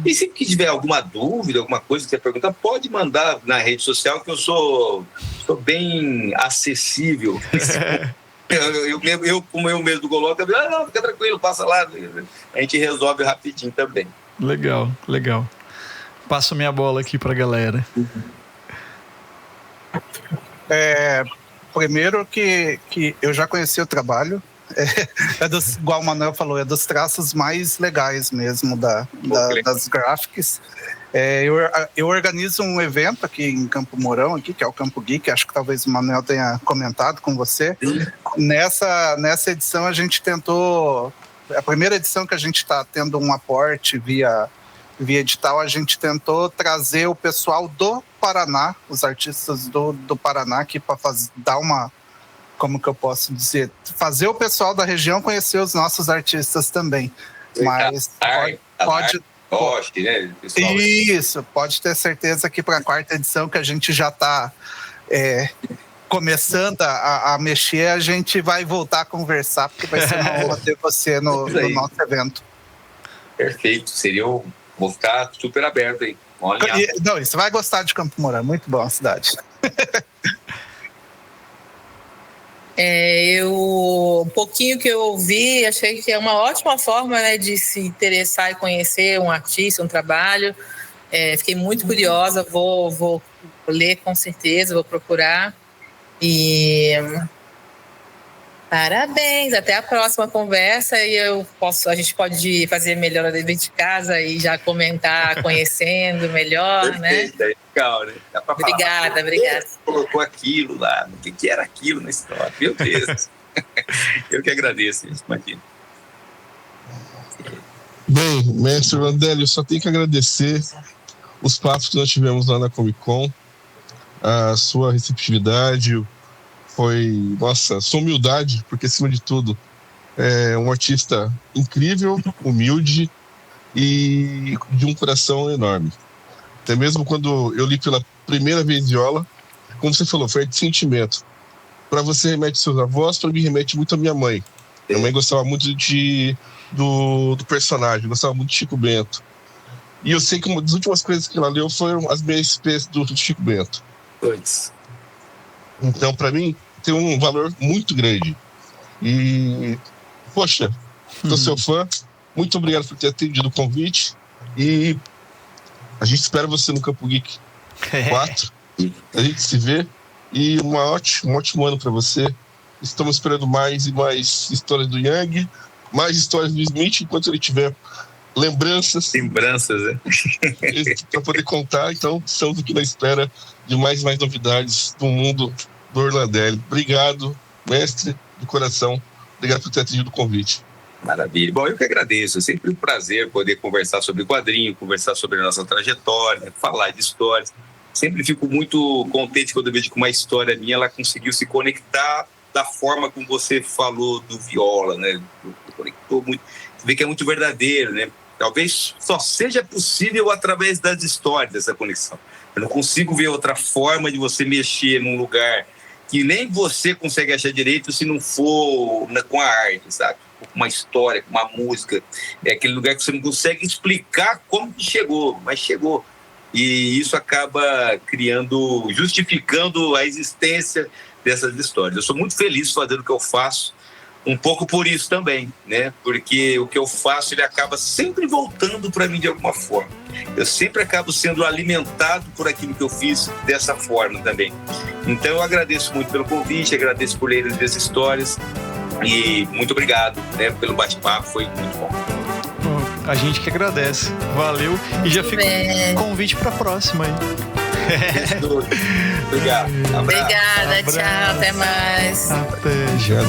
E se tiver alguma dúvida, alguma coisa que você perguntar, pode mandar na rede social, que eu sou bem acessível. Como eu mesmo coloco, não, fica tranquilo, passa lá. A gente resolve rapidinho também. Legal. Passo minha bola aqui pra galera. Primeiro que eu já conheci o trabalho. Igual o Manuel falou, é dos traços mais legais mesmo das graphics. Eu organizo um evento aqui em Campo Mourão, aqui, que é o Campo Geek, acho que talvez o Manuel tenha comentado com você. Nessa edição a gente tentou... A primeira edição que a gente está tendo um aporte via edital, a gente tentou trazer o pessoal do Paraná, os artistas do Paraná aqui para dar uma, como que eu posso dizer, fazer o pessoal da região conhecer os nossos artistas também. Mas pode né, pessoal? Isso, pode ter certeza que para a 4ª edição que a gente já está começando a mexer, a gente vai voltar a conversar, porque vai ser uma honra ter você no nosso evento. Perfeito, vou ficar super aberto aí. Não, você vai gostar de Campo Mourão, muito bom a cidade. Um pouquinho que eu ouvi, achei que é uma ótima forma, né, de se interessar e conhecer um artista, um trabalho. Fiquei muito curiosa, vou ler com certeza, vou procurar. E parabéns, até a próxima conversa, e a gente pode fazer melhor a dever de casa e já comentar, conhecendo melhor. Perfeito, né? É legal, né? Dá pra obrigada. Você colocou aquilo lá, o que era aquilo na história? Meu Deus. Eu que agradeço isso, imagina. Bem, mestre Orlandélio, eu só tenho que agradecer os papos que nós tivemos lá na Comic Con, a sua receptividade, sua humildade, porque acima de tudo é um artista incrível, humilde e de um coração enorme. Até mesmo quando eu li pela primeira vez Viola, como você falou, foi de sentimento. Para você remete seus avós, para mim remete muito a minha mãe. Minha mãe gostava muito do personagem, gostava muito de Chico Bento. E eu sei que uma das últimas coisas que ela leu foram as BSPs do Chico Bento. Então, para mim, tem um valor muito grande. E, poxa, sou seu fã. Muito obrigado por ter atendido o convite. E a gente espera você no Campo Geek 4. A gente se vê. E um ótimo ano para você. Estamos esperando mais e mais histórias do Yang, mais histórias do Smith, enquanto ele tiver lembranças, né? Para poder contar. Então, estamos aqui na espera de mais novidades do mundo do Orlandélio. Obrigado, mestre, de coração. Obrigado por ter atendido o convite. Maravilha. Bom, eu que agradeço. É sempre um prazer poder conversar sobre quadrinho, conversar sobre a nossa trajetória, falar de histórias. Sempre fico muito contente quando eu vejo que uma história minha ela conseguiu se conectar da forma como você falou do Viola, né? Conectou muito. Você vê que é muito verdadeiro, né? Talvez só seja possível através das histórias dessa conexão. Eu não consigo ver outra forma de você mexer num lugar que nem você consegue achar direito se não for com a arte, sabe? Com uma história, com uma música. É aquele lugar que você não consegue explicar como que chegou, mas chegou. E isso acaba justificando a existência dessas histórias. Eu sou muito feliz fazendo o que eu faço, um pouco por isso também, né? Porque o que eu faço, ele acaba sempre voltando para mim de alguma forma. Eu sempre acabo sendo alimentado por aquilo que eu fiz dessa forma também. Então eu agradeço muito pelo convite, agradeço por ler as histórias e muito obrigado, né, pelo bate-papo, foi muito bom. A gente que agradece. Valeu. E já fica o convite para a próxima aí. Obrigado. Obrigada, tchau, até mais. Até já.